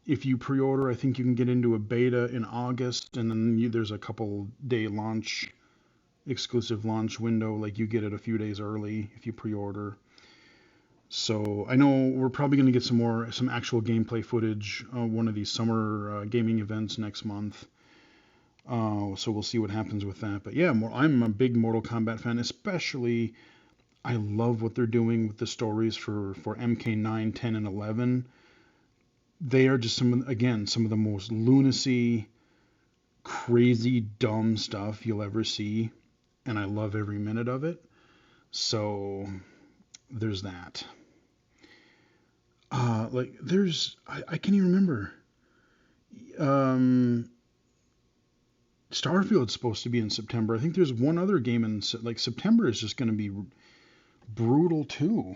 If you pre-order, I think you can get into a beta in August, and then there's a couple day exclusive launch window. Like you get it a few days early if you pre-order. So I know we're probably going to get some actual gameplay footage one of these summer gaming events next month. So we'll see what happens with that. But yeah, I'm a big Mortal Kombat fan, especially I love what they're doing with the stories for MK9, 10, and 11. They are just some of the most lunacy, crazy, dumb stuff you'll ever see, and I love every minute of it. So there's that. I can't even remember. Starfield's supposed to be in September. I think there's one other game in like September is just going to be brutal too.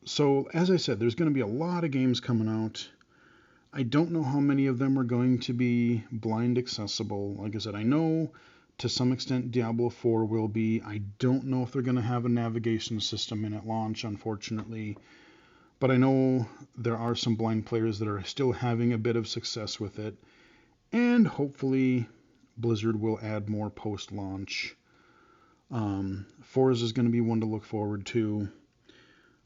So as I said, there's going to be a lot of games coming out. I don't know how many of them are going to be blind accessible. Like I said, I know to some extent Diablo 4 will be. I don't know if they're going to have a navigation system in at launch, unfortunately. But I know there are some blind players that are still having a bit of success with it. And hopefully Blizzard will add more post-launch. Forza is going to be one to look forward to.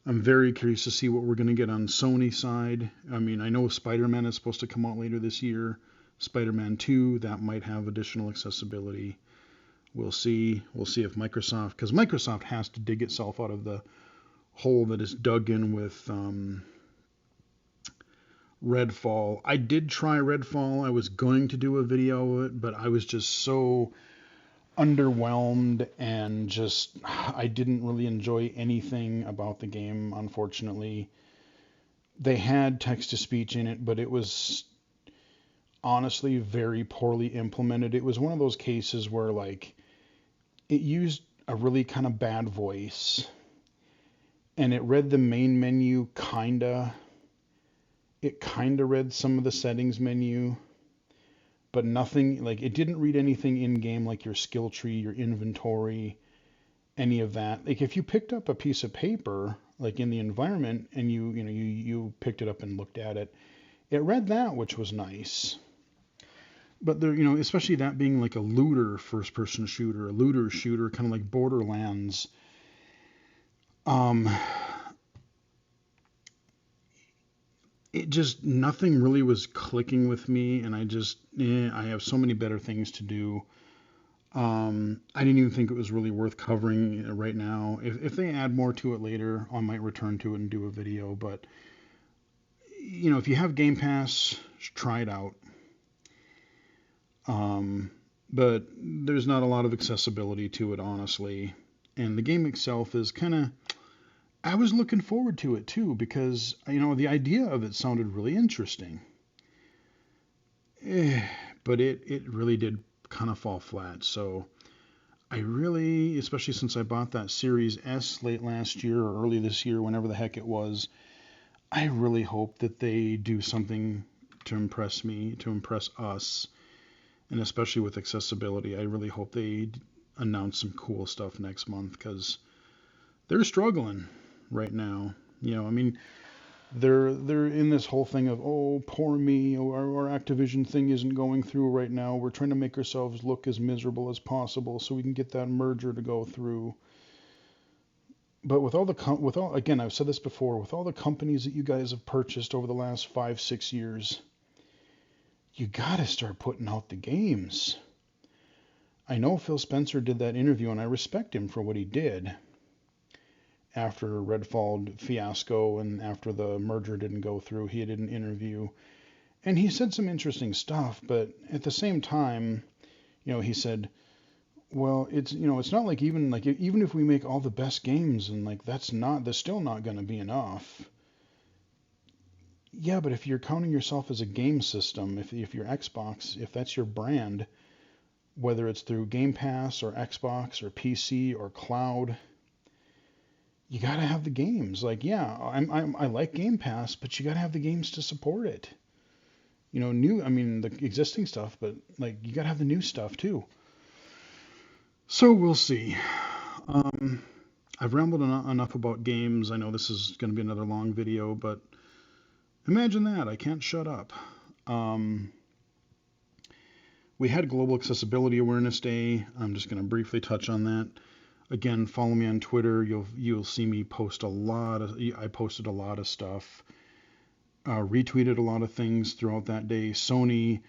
I'm very curious to see what we're going to get on Sony side. I mean, I know Spider-Man is supposed to come out later this year. Spider-Man 2, that might have additional accessibility. We'll see. We'll see if because Microsoft has to dig itself out of the hole that is dug in with Redfall. I did try Redfall. I was going to do a video of it, but I was just so underwhelmed and just I didn't really enjoy anything about the game, unfortunately. They had text to speech in it, but it was honestly very poorly implemented. It was one of those cases where like it used a really kind of bad voice and it read the main menu it kinda read some of the settings menu, but nothing, like it didn't read anything in game like your skill tree, your inventory, any of that. Like if you picked up a piece of paper like in the environment and you picked it up and looked at it, it read that, which was nice. But there, especially that being like a looter first person shooter, a looter shooter, kind of like Borderlands. Um, it just, nothing really was clicking with me, and I have so many better things to do. I didn't even think it was really worth covering right now. If they add more to it later, I might return to it and do a video. But if you have Game Pass, try it out. But there's not a lot of accessibility to it, honestly. And the game itself is kind of. I was looking forward to it too because the idea of it sounded really interesting. But it really did kind of fall flat. So I really, especially since I bought that Series S late last year or early this year, whenever the heck it was, I really hope that they do something to impress me, to impress us, and especially with accessibility. I really hope they announce some cool stuff next month because they're struggling right now. I mean, they're in this whole thing of, oh, poor me, our Activision thing isn't going through right now. We're trying to make ourselves look as miserable as possible so we can get that merger to go through. But with all again, I've said this before, with all the companies that you guys have purchased over the last 5-6 years, you gotta start putting out the games. I know Phil Spencer did that interview, and I respect him for what he did after Redfall fiasco and after the merger didn't go through. He did an interview, and he said some interesting stuff, but at the same time, he said, well, it's not like even if we make all the best games and like that's still not going to be enough. Yeah, but if you're counting yourself as a game system, if you're Xbox, if that's your brand, whether it's through Game Pass or Xbox or PC or cloud, you got to have the games. Like, yeah, I like Game Pass, but you got to have the games to support it. I mean, the existing stuff, but like you got to have the new stuff too. So we'll see. I've rambled enough about games. I know this is going to be another long video, but imagine that. I can't shut up. We had Global Accessibility Awareness Day. I'm just going to briefly touch on that. Again, follow me on Twitter. You'll see me post I posted a lot of stuff. Retweeted a lot of things throughout that day. Sony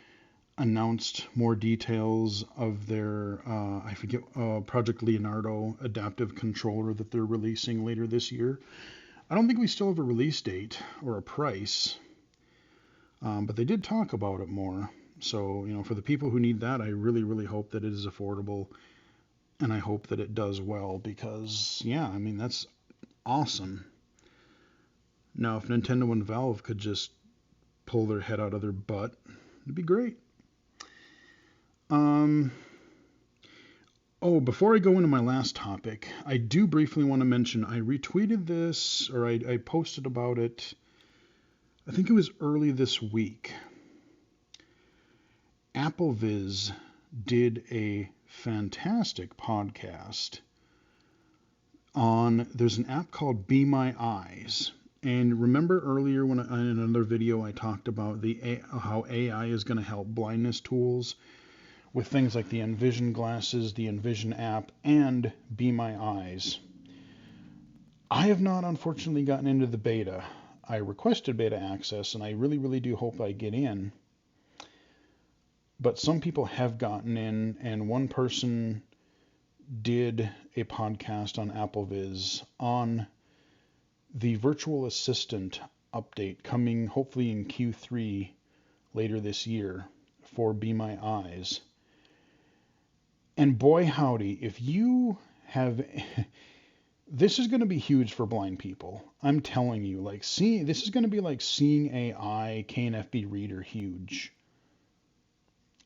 announced more details of their Project Leonardo adaptive controller that they're releasing later this year. I don't think we still have a release date or a price, but they did talk about it more. So, for the people who need that, I really, really hope that it is affordable, and I hope that it does well because, yeah, I mean, that's awesome. Now, if Nintendo and Valve could just pull their head out of their butt, it'd be great. Before I go into my last topic, I do briefly want to mention I retweeted this, or I posted about it, I think it was early this week. AppleViz did a fantastic podcast there's an app called Be My Eyes. And remember earlier in another video I talked about how AI is going to help blindness tools with things like the Envision glasses, the Envision app, and Be My Eyes. I have not, unfortunately, gotten into the beta. I requested beta access, and I really, really do hope I get in. But some people have gotten in, and one person did a podcast on AppleViz on the virtual assistant update coming hopefully in Q3 later this year for Be My Eyes. And boy howdy, if you have this is going to be huge for blind people. I'm telling you, this is going to be like seeing AI KNFB reader huge.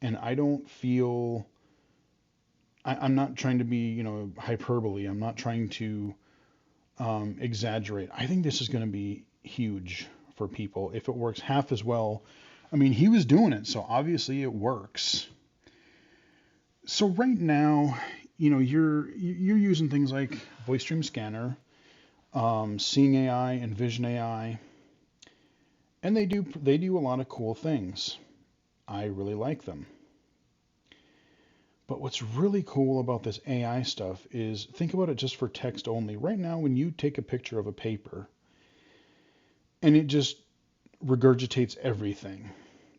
And I don't feel I'm not trying to be, hyperbole. I'm not trying to exaggerate. I think this is going to be huge for people if it works half as well I mean, he was doing it, so obviously it works. So right now, you're using things like Voice Stream Scanner, Seeing AI, and Vision AI, and they do a lot of cool things. I really like them. But what's really cool about this AI stuff is think about it just for text only. Right now, when you take a picture of a paper and it just regurgitates everything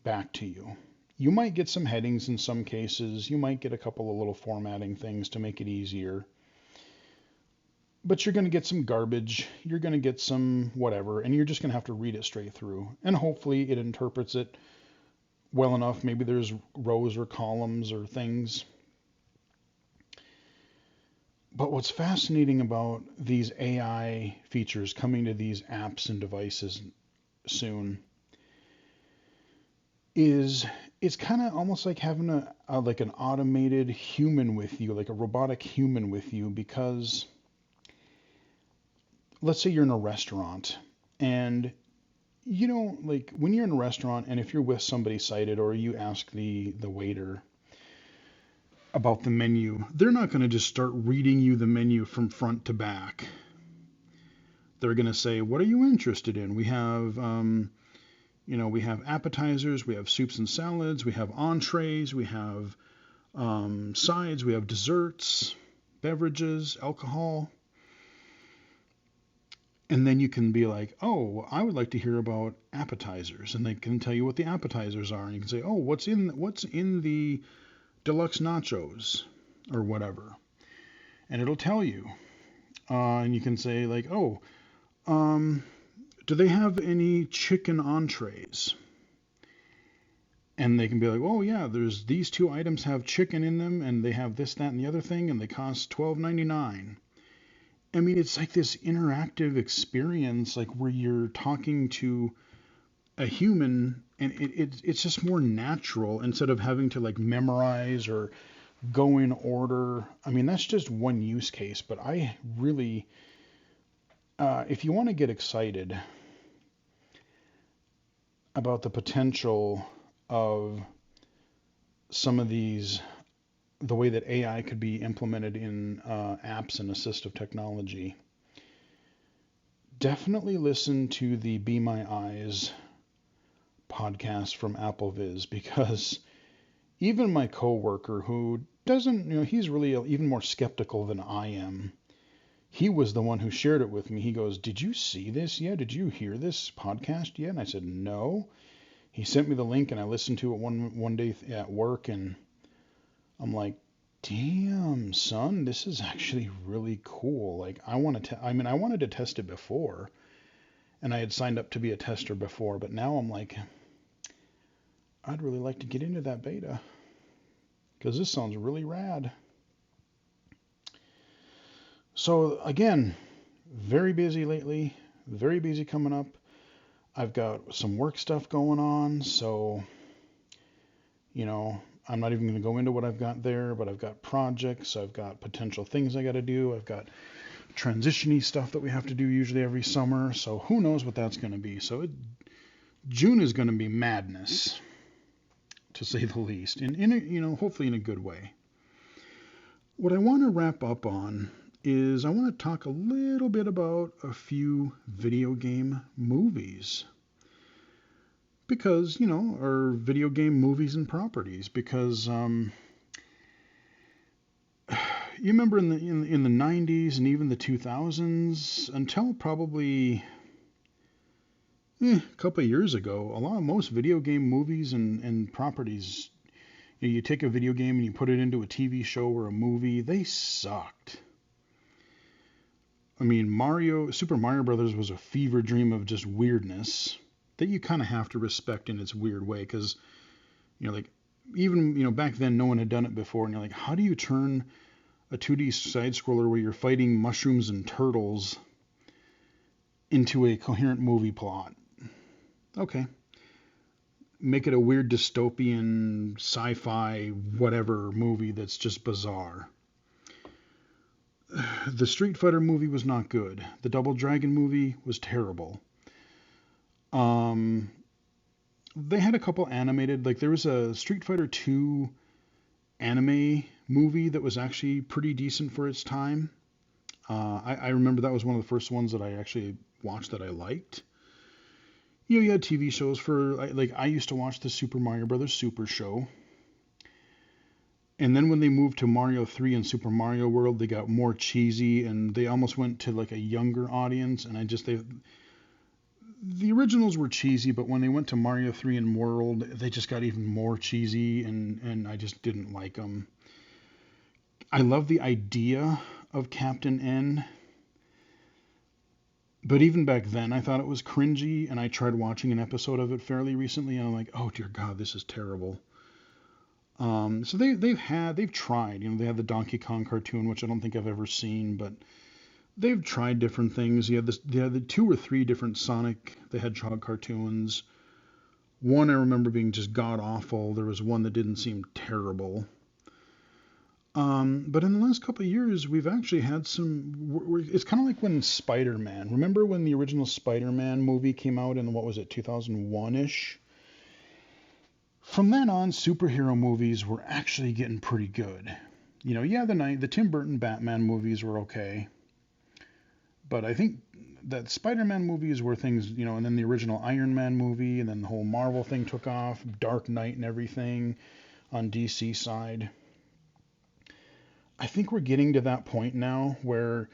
back to you, you might get some headings in some cases. You might get a couple of little formatting things to make it easier. But you're going to get some garbage. You're going to get some whatever, and you're just going to have to read it straight through. And hopefully it interprets it well enough. Maybe there's rows or columns or things. But what's fascinating about these AI features coming to these apps and devices soon is it's kind of almost like having like an automated human with you, like a robotic human with you, because let's say you're in a restaurant and you don't like when you're in a restaurant and if you're with somebody sighted or you ask the waiter about the menu, they're not going to just start reading you the menu from front to back. They're going to say, "What are you interested in? We have appetizers, we have soups and salads, we have entrees, we have sides, we have desserts, beverages, alcohol." And then you can be like, "Oh, I would like to hear about appetizers," and they can tell you what the appetizers are, and you can say, "Oh, what's in the deluxe nachos or whatever," and it'll tell you, and you can say like, "Oh, do they have any chicken entrees?" And they can be like, "Oh yeah, there's these two items have chicken in them, and they have this, that, and the other thing, and they cost $12.99." I mean, it's like this interactive experience, like where you're talking to a human, and it's just more natural instead of having to like memorize or go in order. I mean, that's just one use case, but I really, if you want to get excited about the potential of some of these, the way that AI could be implemented in apps and assistive technology, definitely listen to the Be My Eyes podcast from AppleViz, because even my coworker who doesn't, he's really even more skeptical than I am. He was the one who shared it with me. He goes, "Did you see this yet? Did you hear this podcast yet?" And I said, "No." He sent me the link and I listened to it one day at work, and I'm like, "Damn, son, this is actually really cool." Like I wanted to test it before, and I had signed up to be a tester before, but now I'm like, I'd really like to get into that beta because this sounds really rad. So again, very busy lately, very busy coming up. I've got some work stuff going on, so I'm not even going to go into what I've got there, but I've got projects, I've got potential things I got to do, I've got transition-y stuff that we have to do usually every summer, so who knows what that's going to be. So June is going to be madness, to say the least, and hopefully in a good way. What I want to wrap up on is I want to talk a little bit about a few video game movies. Because, or video game movies and properties. Because you remember in the 90s and even the 2000s, until probably a couple of years ago, most video game movies and properties, you take a video game and you put it into a TV show or a movie, they sucked. I mean, Super Mario Brothers was a fever dream of just weirdness that you kind of have to respect in its weird way, because like even back then no one had done it before, and you're like, how do you turn a 2D side scroller where you're fighting mushrooms and turtles into a coherent movie plot? Okay, make it a weird dystopian sci-fi whatever movie that's just bizarre. The Street Fighter movie was not good. The Double Dragon movie was terrible. They had a couple animated, like there was a Street Fighter 2 anime movie that was actually pretty decent for its time. I remember that was one of the first ones that I actually watched that I liked. You had TV shows for, like, I used to watch the Super Mario Brothers Super Show. And then when they moved to Mario 3 and Super Mario World, they got more cheesy and they almost went to like a younger audience. And the originals were cheesy, but when they went to Mario 3 and World, they just got even more cheesy and I just didn't like them. I love the idea of Captain N, but even back then I thought it was cringy, and I tried watching an episode of it fairly recently and I'm like, oh dear God, this is terrible. So they've tried, they had the Donkey Kong cartoon, which I don't think I've ever seen, but they've tried different things. They had the 2 or 3 different Sonic the Hedgehog cartoons. One I remember being just god awful. There was one that didn't seem terrible. But in the last couple of years, we've actually had some. It's kind of like when Spider-Man. Remember when the original Spider-Man movie came out in, what was it, 2001-ish? From then on, superhero movies were actually getting pretty good. Yeah, the Tim Burton Batman movies were okay. But I think that Spider-Man movies were things, and then the original Iron Man movie, and then the whole Marvel thing took off, Dark Knight and everything on DC side. I think we're getting to that point now where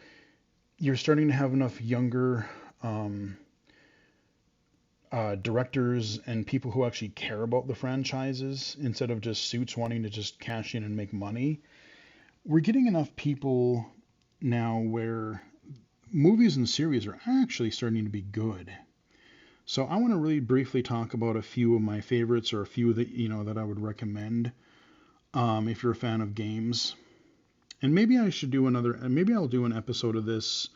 you're starting to have enough younger directors and people who actually care about the franchises instead of just suits wanting to just cash in and make money. We're getting enough people now where movies and series are actually starting to be good. So I want to really briefly talk about a few of my favorites, or a few that that I would recommend if you're a fan of games. And maybe I should do maybe I'll do an episode of this.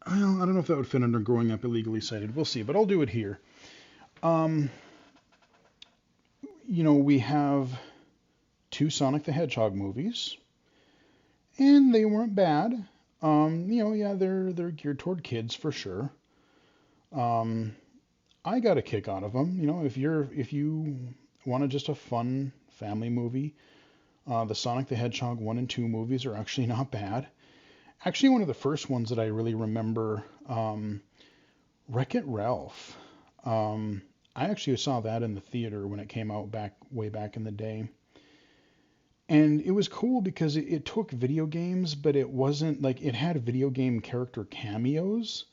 Well, I don't know if that would fit under Growing Up Illegally Cited. We'll see, but I'll do it here. We have 2 Sonic the Hedgehog movies, and they weren't bad. Yeah, they're geared toward kids for sure. I got a kick out of them. If you wanted just a fun family movie, the Sonic the Hedgehog 1 and 2 movies are actually not bad. Actually, one of the first ones that I really remember, Wreck-It Ralph. I actually saw that in the theater when it came out way back in the day. And it was cool because it took video games, but it wasn't like, it had video game character cameos,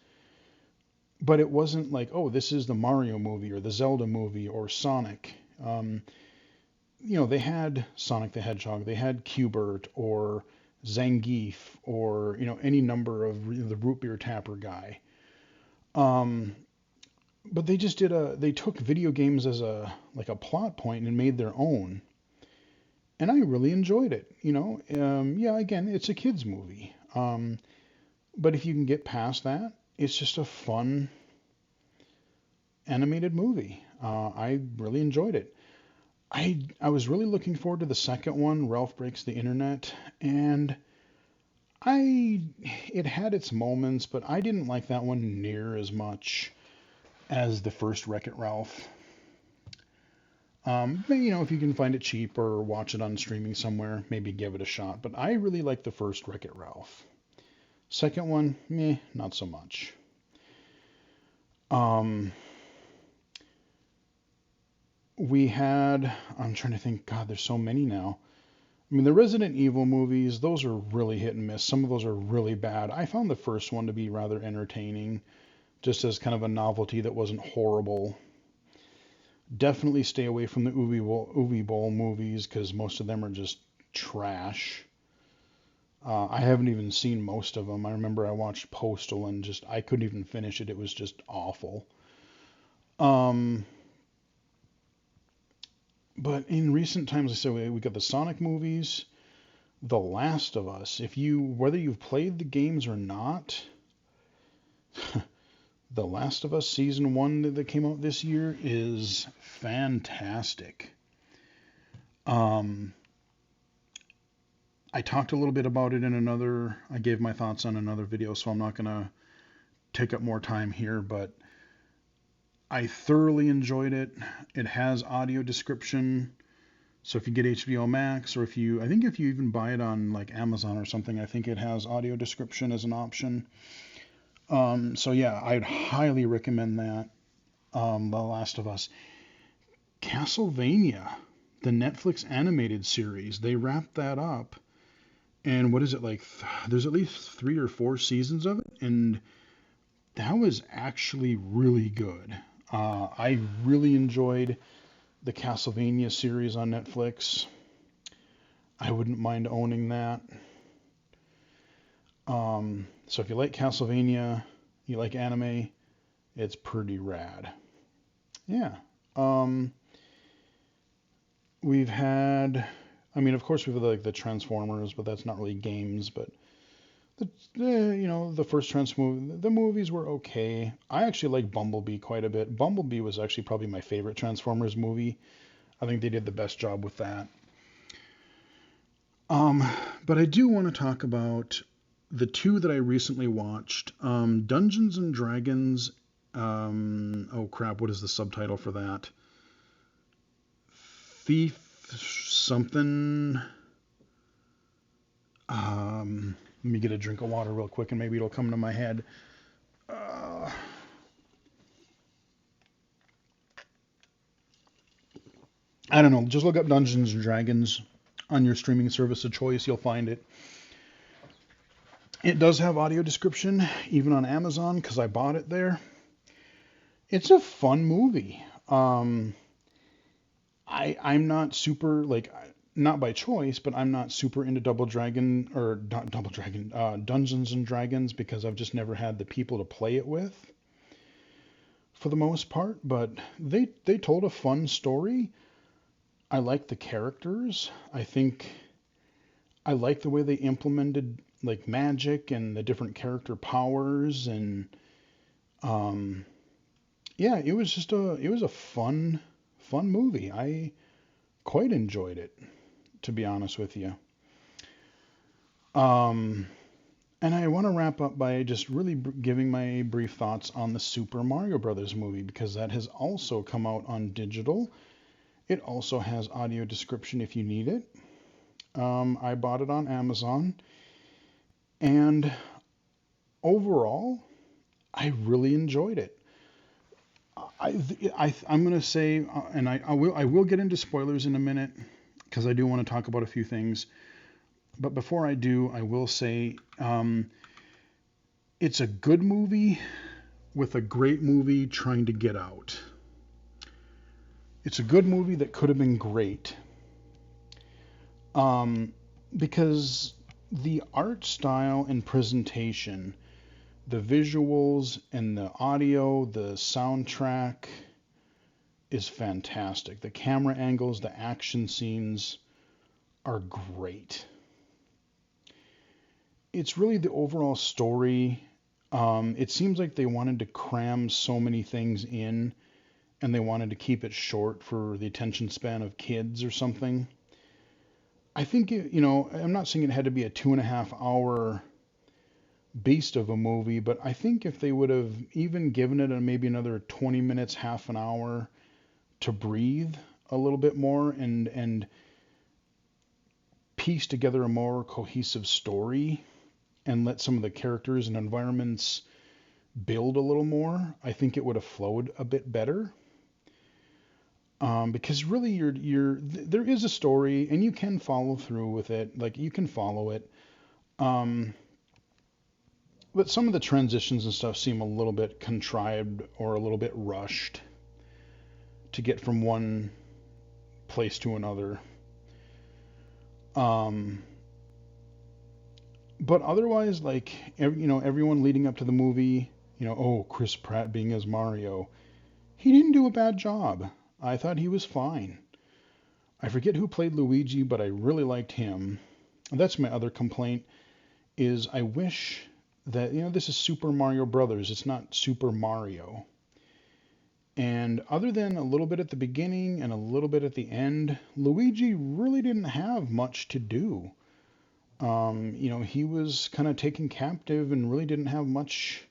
but it wasn't like, oh, this is the Mario movie or the Zelda movie or Sonic. They had Sonic the Hedgehog, they had Q*bert or Zangief or, any number of the root beer tapper guy. But they took video games as a plot point and made their own. And I really enjoyed it. Yeah, again, it's a kid's movie. But if you can get past that, it's just a fun animated movie. I really enjoyed it. I was really looking forward to the second one, Ralph Breaks the Internet, and it had its moments, but I didn't like that one near as much as the first Wreck-It Ralph. If you can find it cheap or watch it on streaming somewhere, maybe give it a shot. But I really like the first Wreck-It Ralph. Second one, not so much. I'm trying to think, God, there's so many now. I mean, the Resident Evil movies, those are really hit and miss. Some of those are really bad. I found the first one to be rather entertaining, just as kind of a novelty that wasn't horrible. Definitely stay away from the Uwe Boll movies because most of them are just trash. I haven't even seen most of them. I remember I watched Postal and I couldn't even finish it. It was just awful. But in recent times, I said we got the Sonic movies, The Last of Us. Whether you've played the games or not, The Last of Us Season 1 that came out this year is fantastic. I talked a little bit about it I gave my thoughts on another video, so I'm not going to take up more time here, but I thoroughly enjoyed it. It has audio description. So if you get HBO Max, or I think if you even buy it on like Amazon or something, I think it has audio description as an option. So yeah, I'd highly recommend that. The Last of Us. Castlevania, the Netflix animated series, they wrapped that up. And what is it like? There's at least 3 or 4 seasons of it, and that was actually really good. I really enjoyed the Castlevania series on Netflix. I wouldn't mind owning that. So if you like Castlevania, you like anime, it's pretty rad. Yeah. Um, we've had, I mean, of course, we've had like the Transformers, but that's not really games. But the first the movies were okay. I actually like Bumblebee quite a bit. Bumblebee was actually probably my favorite Transformers movie. I think they did the best job with that. Um, but I do want to talk about the two that I recently watched. Dungeons and Dragons. Oh crap! What is the subtitle for that? Thief something. Let me get a drink of water real quick, and maybe it'll come to my head. Uh, I don't know. Just look up Dungeons and Dragons on your streaming service of choice. You'll find it. It does have audio description, even on Amazon, because I bought it there. It's a fun movie. I'm not super like not by choice, but I'm not super into Double Dragon or not Double Dragon Dungeons and Dragons because I've just never had the people to play it with for the most part. But they told a fun story. I like the characters. I think I like the way they implemented like magic and the different character powers and um yeah, it was a fun movie. I quite enjoyed it, to be honest with you. Um, and I want to wrap up by just really giving my brief thoughts on the Super Mario Brothers movie because that has also come out on digital. It also has audio description if you need it. I bought it on Amazon, and overall, I really enjoyed it. I'm gonna say, and I will get into spoilers in a minute because I do want to talk about a few things. But before I do, I will say it's a good movie with a great movie trying to get out. It's a good movie that could have been great because the art style and presentation, the visuals and the audio, the soundtrack is fantastic. The camera angles, the action scenes are great. It's really the overall story. It seems like they wanted to cram so many things in and they wanted to keep it short for the attention span of kids or something. I think, I'm not saying it had to be a 2.5 hour beast of a movie, but I think if they would have even given it maybe another 20 minutes, half an hour to breathe a little bit more and piece together a more cohesive story and let some of the characters and environments build a little more, I think it would have flowed a bit better. Because really, there is a story, and you can follow through with it. Like you can follow it, um, but some of the transitions and stuff seem a little bit contrived or a little bit rushed to get from one place to another. Um, but otherwise, like everyone leading up to the movie, oh, Chris Pratt being as Mario, he didn't do a bad job. I thought he was fine. I forget who played Luigi, but I really liked him. That's my other complaint is I wish that this is Super Mario Brothers. It's not Super Mario. And other than a little bit at the beginning and a little bit at the end, Luigi really didn't have much to do. He was kind of taken captive and really didn't have much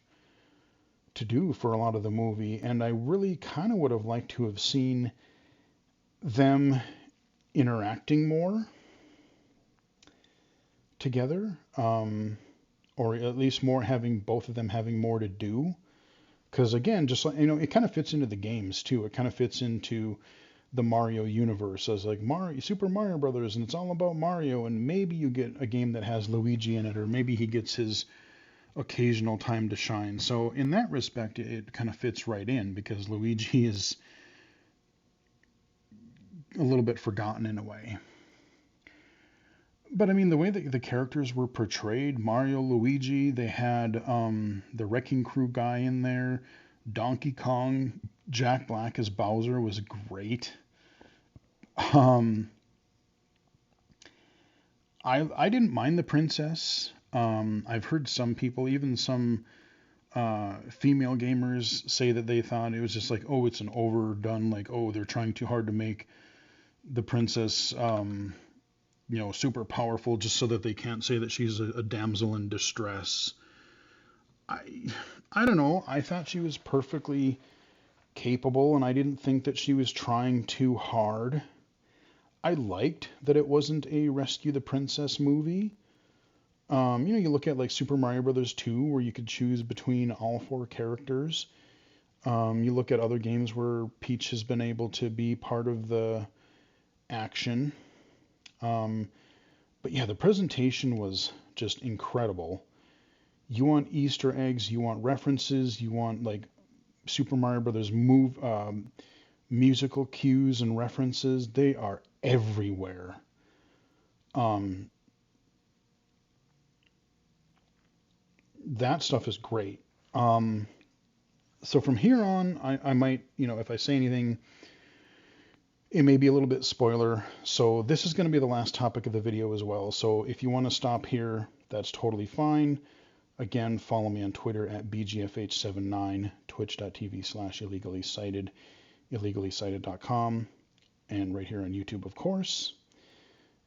to do for a lot of the movie, and I really kind of would have liked to have seen them interacting more together, or at least more having both of them having more to do. Because again, just like it kind of fits into the games too. It kind of fits into the Mario universe as like Mario, Super Mario Brothers, and it's all about Mario. And maybe you get a game that has Luigi in it, or maybe he gets his occasional time to shine. So in that respect, it kind of fits right in because Luigi is a little bit forgotten in a way. But I mean, the way that the characters were portrayed, Mario, Luigi, they had the Wrecking Crew guy in there, Donkey Kong, Jack Black as Bowser was great. Um, I didn't mind the princess. I've heard some people, even some female gamers, say that they thought it was just like, oh, it's an overdone, like, oh, they're trying too hard to make the princess, super powerful just so that they can't say that she's a damsel in distress. I, I don't know. I thought she was perfectly capable, and I didn't think that she was trying too hard. I liked that it wasn't a Rescue the Princess movie. You look at like Super Mario Brothers 2, where you could choose between all four characters. You look at other games where Peach has been able to be part of the action. Um, but yeah, the presentation was just incredible. You want Easter eggs, you want references, you want like Super Mario Brothers musical cues and references. They are everywhere. Um, that stuff is great. Um, so from here on, I might, if I say anything, it may be a little bit spoiler. So this is going to be the last topic of the video as well. So if you want to stop here, that's totally fine. Again, follow me on Twitter at BGFH79, twitch.tv/illegally cited, illegally-cited.com, and right here on YouTube, of course.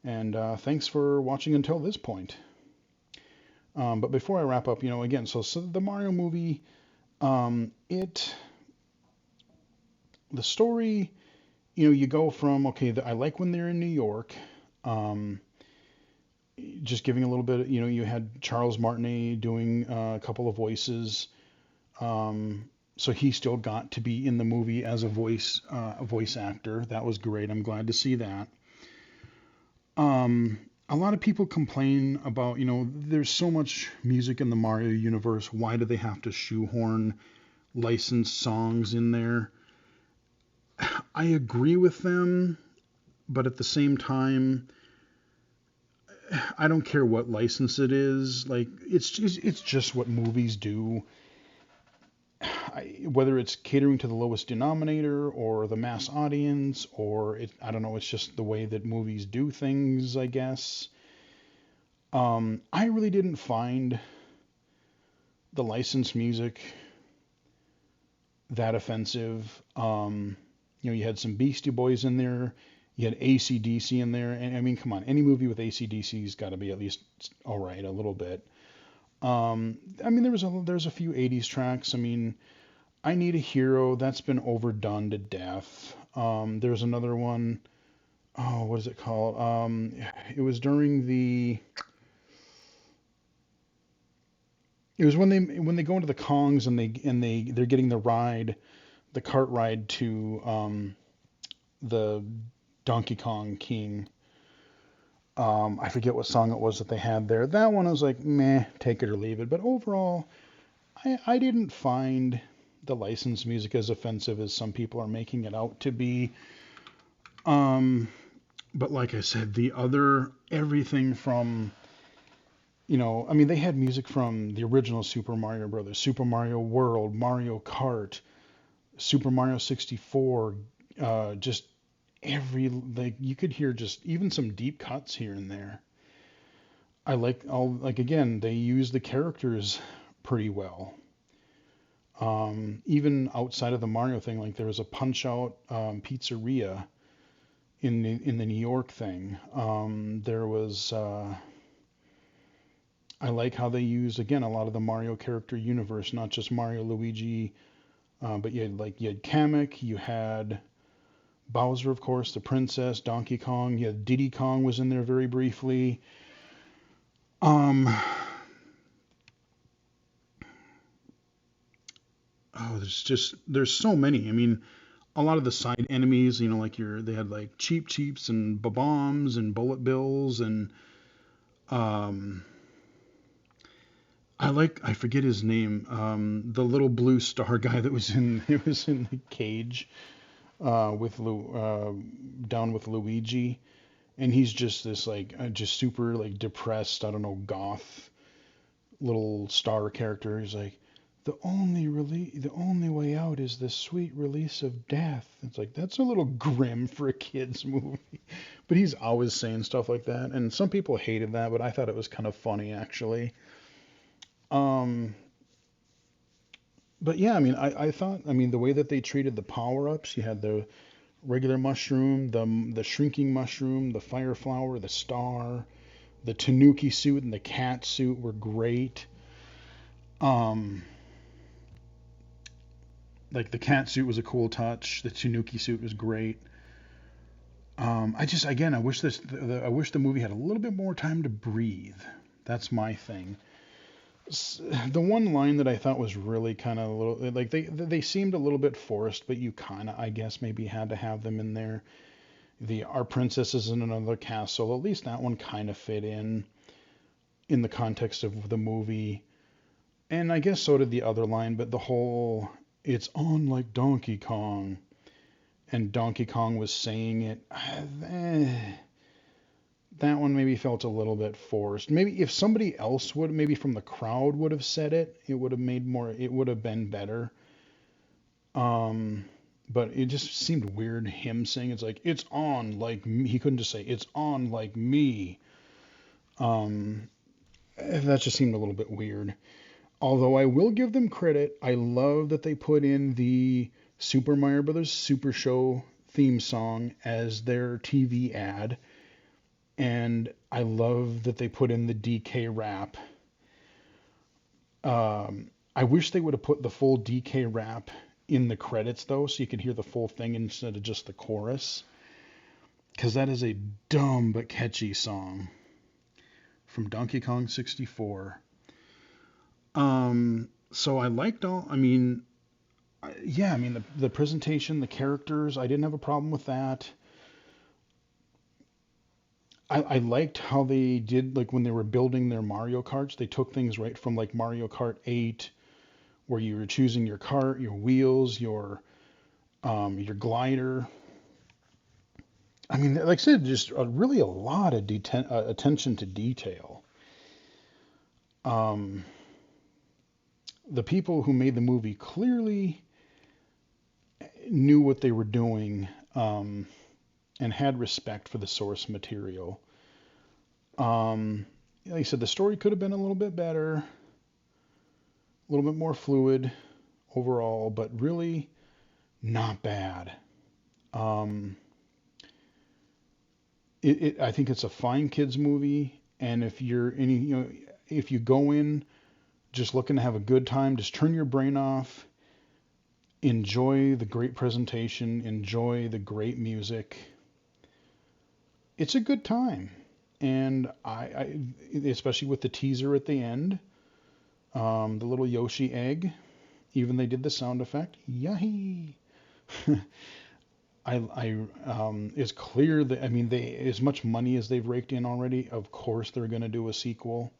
And thanks for watching until this point. But before I wrap up, again, so the Mario movie, the story, you go from, okay, I like when they're in New York, just giving a little bit, you had Charles Martinet doing a couple of voices, so he still got to be in the movie as a voice actor. That was great. I'm glad to see that. A lot of people complain about, there's so much music in the Mario universe. Why do they have to shoehorn licensed songs in there? I agree with them, but at the same time, I don't care what license it is. Like, it's just what movies do. Whether it's catering to the lowest denominator or the mass audience, or I don't know, it's just the way that movies do things, I guess. I really didn't find the licensed music that offensive. You had some Beastie Boys in there. You had AC/DC in there. And I mean, come on, any movie with AC/DC's got to be at least all right, a little bit. I mean, there's a few 80s tracks. I mean, I Need a Hero, that's been overdone to death. There's another one. Oh, what is it called? It was during the. It was when they go into the Kongs and they're getting the cart ride to the Donkey Kong King. I forget what song it was that they had there. That one I was like, meh, take it or leave it. But overall, I didn't find the licensed music as offensive as some people are making it out to be. But like I said, everything from, I mean, they had music from the original Super Mario Brothers, Super Mario World, Mario Kart, Super Mario 64, just you could hear just even some deep cuts here and there. Again, they use the characters pretty well. Even outside of the Mario thing, like there was a Punch Out pizzeria in the New York thing. There was I like how they use again a lot of the Mario character universe, not just Mario, Luigi, but you had Kamek, you had Bowser, of course, the princess, Donkey Kong, you had Diddy Kong was in there very briefly. Um, there's so many. I mean, a lot of the side enemies, like they had like Cheep Cheeps and Bombs and Bullet Bills and um, I forget his name, the little blue star guy that was in it was in the cage with down with Luigi, and he's just this like just super like depressed, I don't know, goth little star character. He's like, the only way out is the sweet release of death. It's like that's a little grim for a kids movie, but he's always saying stuff like that, and some people hated that, but I thought it was kind of funny actually. Um, but yeah, I mean, I thought, I mean, the way that they treated the power ups, you had the regular mushroom, the shrinking mushroom, the fire flower, the star, the Tanuki suit, and the cat suit were great. Um, like the cat suit was a cool touch. The Tanuki suit was great. I wish I wish the movie had a little bit more time to breathe. That's my thing. The one line that I thought was really kind of a little like they seemed a little bit forced, but you kind of I guess maybe had to have them in there. The Our Princess is in Another Castle. At least that one kind of fit in the context of the movie, and I guess so did the other line. But the whole it's on like Donkey Kong, and Donkey Kong was saying it. That one maybe felt a little bit forced. Maybe if somebody else would, maybe from the crowd would have said it, it would have made more. It would have been better. Um, but it just seemed weird him saying it's like it's on like me. He couldn't just say it's on like me. Um, that just seemed a little bit weird. Although I will give them credit, I love that they put in the Super Mario Brothers Super Show theme song as their TV ad, and I love that they put in the DK rap. I wish they would have put the full DK rap in the credits though, so you could hear the full thing instead of just the chorus, because that is a dumb but catchy song from Donkey Kong 64. So I liked all. I mean, yeah, I mean the presentation, the characters, I didn't have a problem with that. I liked how they did like when they were building their Mario Karts, they took things right from like Mario Kart 8, where you were choosing your cart, your wheels, your glider. I mean, like I said, just really a lot of attention to detail. Um, the people who made the movie clearly knew what they were doing, and had respect for the source material. Like I said, the story could have been a little bit better, a little bit more fluid overall, but really not bad. Um, I think it's a fine kids movie, and if you go in just looking to have a good time, just turn your brain off, enjoy the great presentation, enjoy the great music. It's a good time, and I especially with the teaser at the end, the little Yoshi egg. Even they did the sound effect. Yahee! It's clear that I mean they as much money as they've raked in already. Of course they're gonna do a sequel,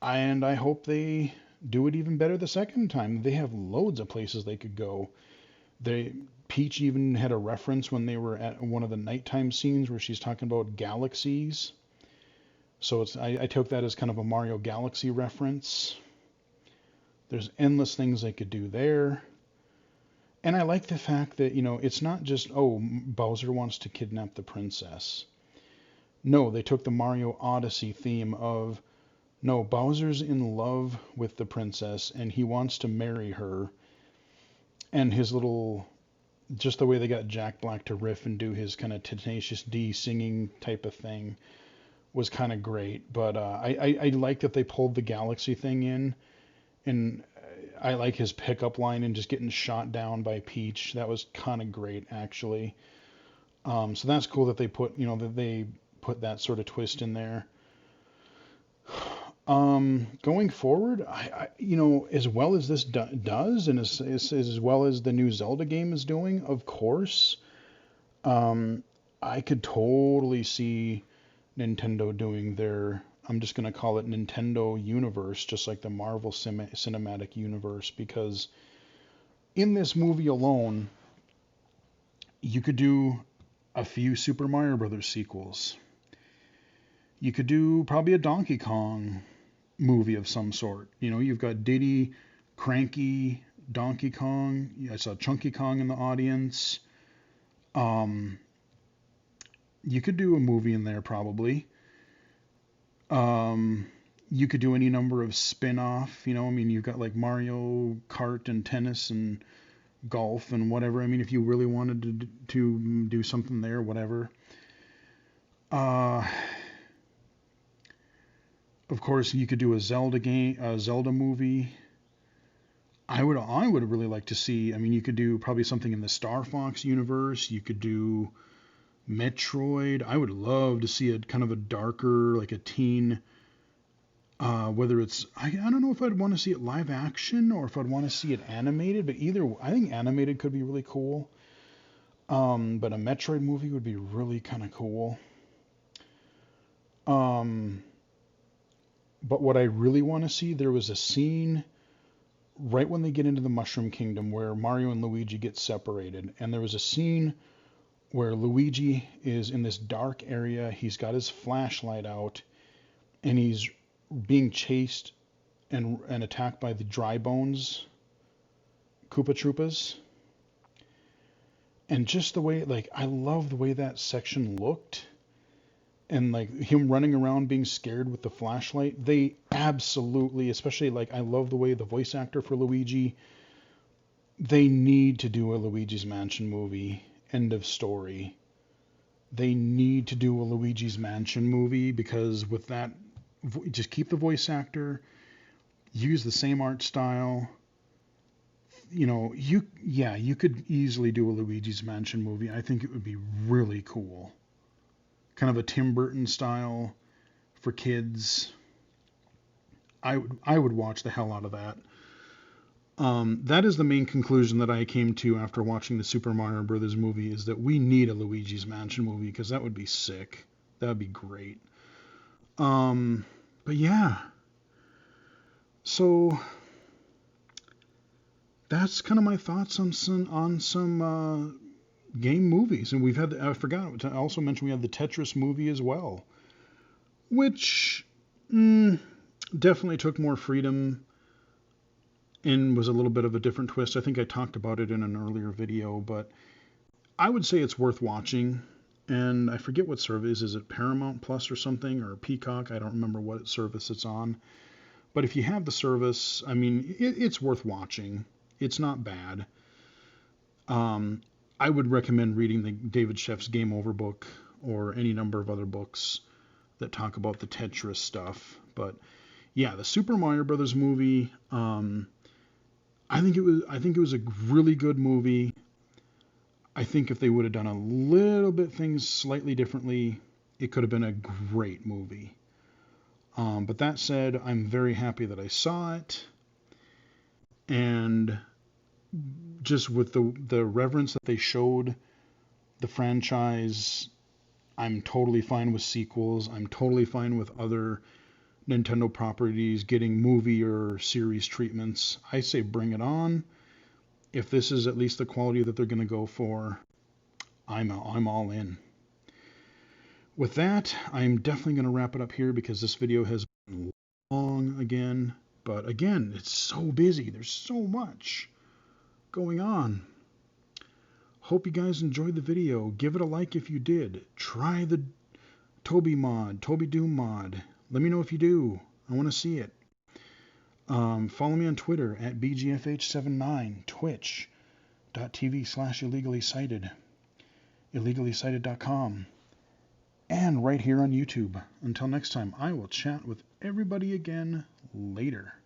and I hope they do it even better the second time. They have loads of places they could go. They Peach even had a reference when they were at one of the nighttime scenes where she's talking about galaxies. So I took that as kind of a Mario Galaxy reference. There's endless things they could do there. And I like the fact that, it's not just, oh, Bowser wants to kidnap the princess. No, they took the Mario Odyssey theme of, no, Bowser's in love with the princess and he wants to marry her. And his little, just the way they got Jack Black to riff and do his kind of Tenacious D singing type of thing was kind of great. But I like that they pulled the Galaxy thing in, and I like his pickup line and just getting shot down by Peach. That was kind of great, actually. So that's cool that they put that sort of twist in there. Going forward, as well as this does, and as well as the new Zelda game is doing, of course, I could totally see Nintendo doing their, I'm just going to call it Nintendo Universe, just like the Marvel Cinematic Universe, because in this movie alone, you could do a few Super Mario Brothers sequels. You could do probably a Donkey Kong movie of some sort. You've got Diddy, Cranky, Donkey Kong. I saw Chunky Kong in the audience. You could do a movie in there probably. You could do any number of spin-off. You've got like Mario Kart and tennis and golf and whatever. If you really wanted to do something there, whatever. Of course, you could do a Zelda movie. I would really like to see. You could do probably something in the Star Fox universe. You could do Metroid. I would love to see a kind of a darker, like a teen. Whether it's, I don't know if I'd want to see it live action or if I'd want to see it animated. But I think animated could be really cool. But a Metroid movie would be really kind of cool. But what I really want to see, there was a scene right when they get into the Mushroom Kingdom where Mario and Luigi get separated. And there was a scene where Luigi is in this dark area. He's got his flashlight out and he's being chased and attacked by the Dry Bones Koopa Troopas. And just the way, I love the way that section looked. And him running around being scared with the flashlight, they absolutely, especially I love the way the voice actor for Luigi, they need to do a Luigi's Mansion movie. End of story. They need to do a Luigi's Mansion movie because with that, just keep the voice actor, use the same art style. You could easily do a Luigi's Mansion movie. I think it would be really cool. Kind of a Tim Burton style for kids. I would watch the hell out of that. That is the main conclusion that I came to after watching the Super Mario Brothers movie, is that we need a Luigi's Mansion movie because that would be sick. That would be great. But yeah. So that's kind of my thoughts on some game movies. And I forgot to also mention we have the Tetris movie as well, which definitely took more freedom and was a little bit of a different twist. I think I talked about it in an earlier video, but I would say it's worth watching. And I forget what service. Is it Paramount Plus or something, or Peacock? I don't remember what service it's on. But if you have the service, it's worth watching. It's not bad. I would recommend reading the David Sheff's Game Over book or any number of other books that talk about the Tetris stuff. But yeah, the Super Mario Brothers movie, I think it was a really good movie. I think if they would have done a little bit things slightly differently, it could have been a great movie. But that said, I'm very happy that I saw it. And just with the reverence that they showed the franchise, I'm totally fine with sequels. I'm totally fine with other Nintendo properties getting movie or series treatments. I say bring it on. If this is at least the quality that they're going to go for, I'm all in. With that, I'm definitely going to wrap it up here because this video has been long again. But again, it's so busy. There's so much going on. Hope you guys enjoyed the video. Give it a like if you did. Try the Toby Doom mod. Let me know if you do. I want to see it. Follow me on Twitter at BGFH79, twitch.tv/illegally cited, illegally cited.com. and right here on YouTube. Until next time, I will chat with everybody again later.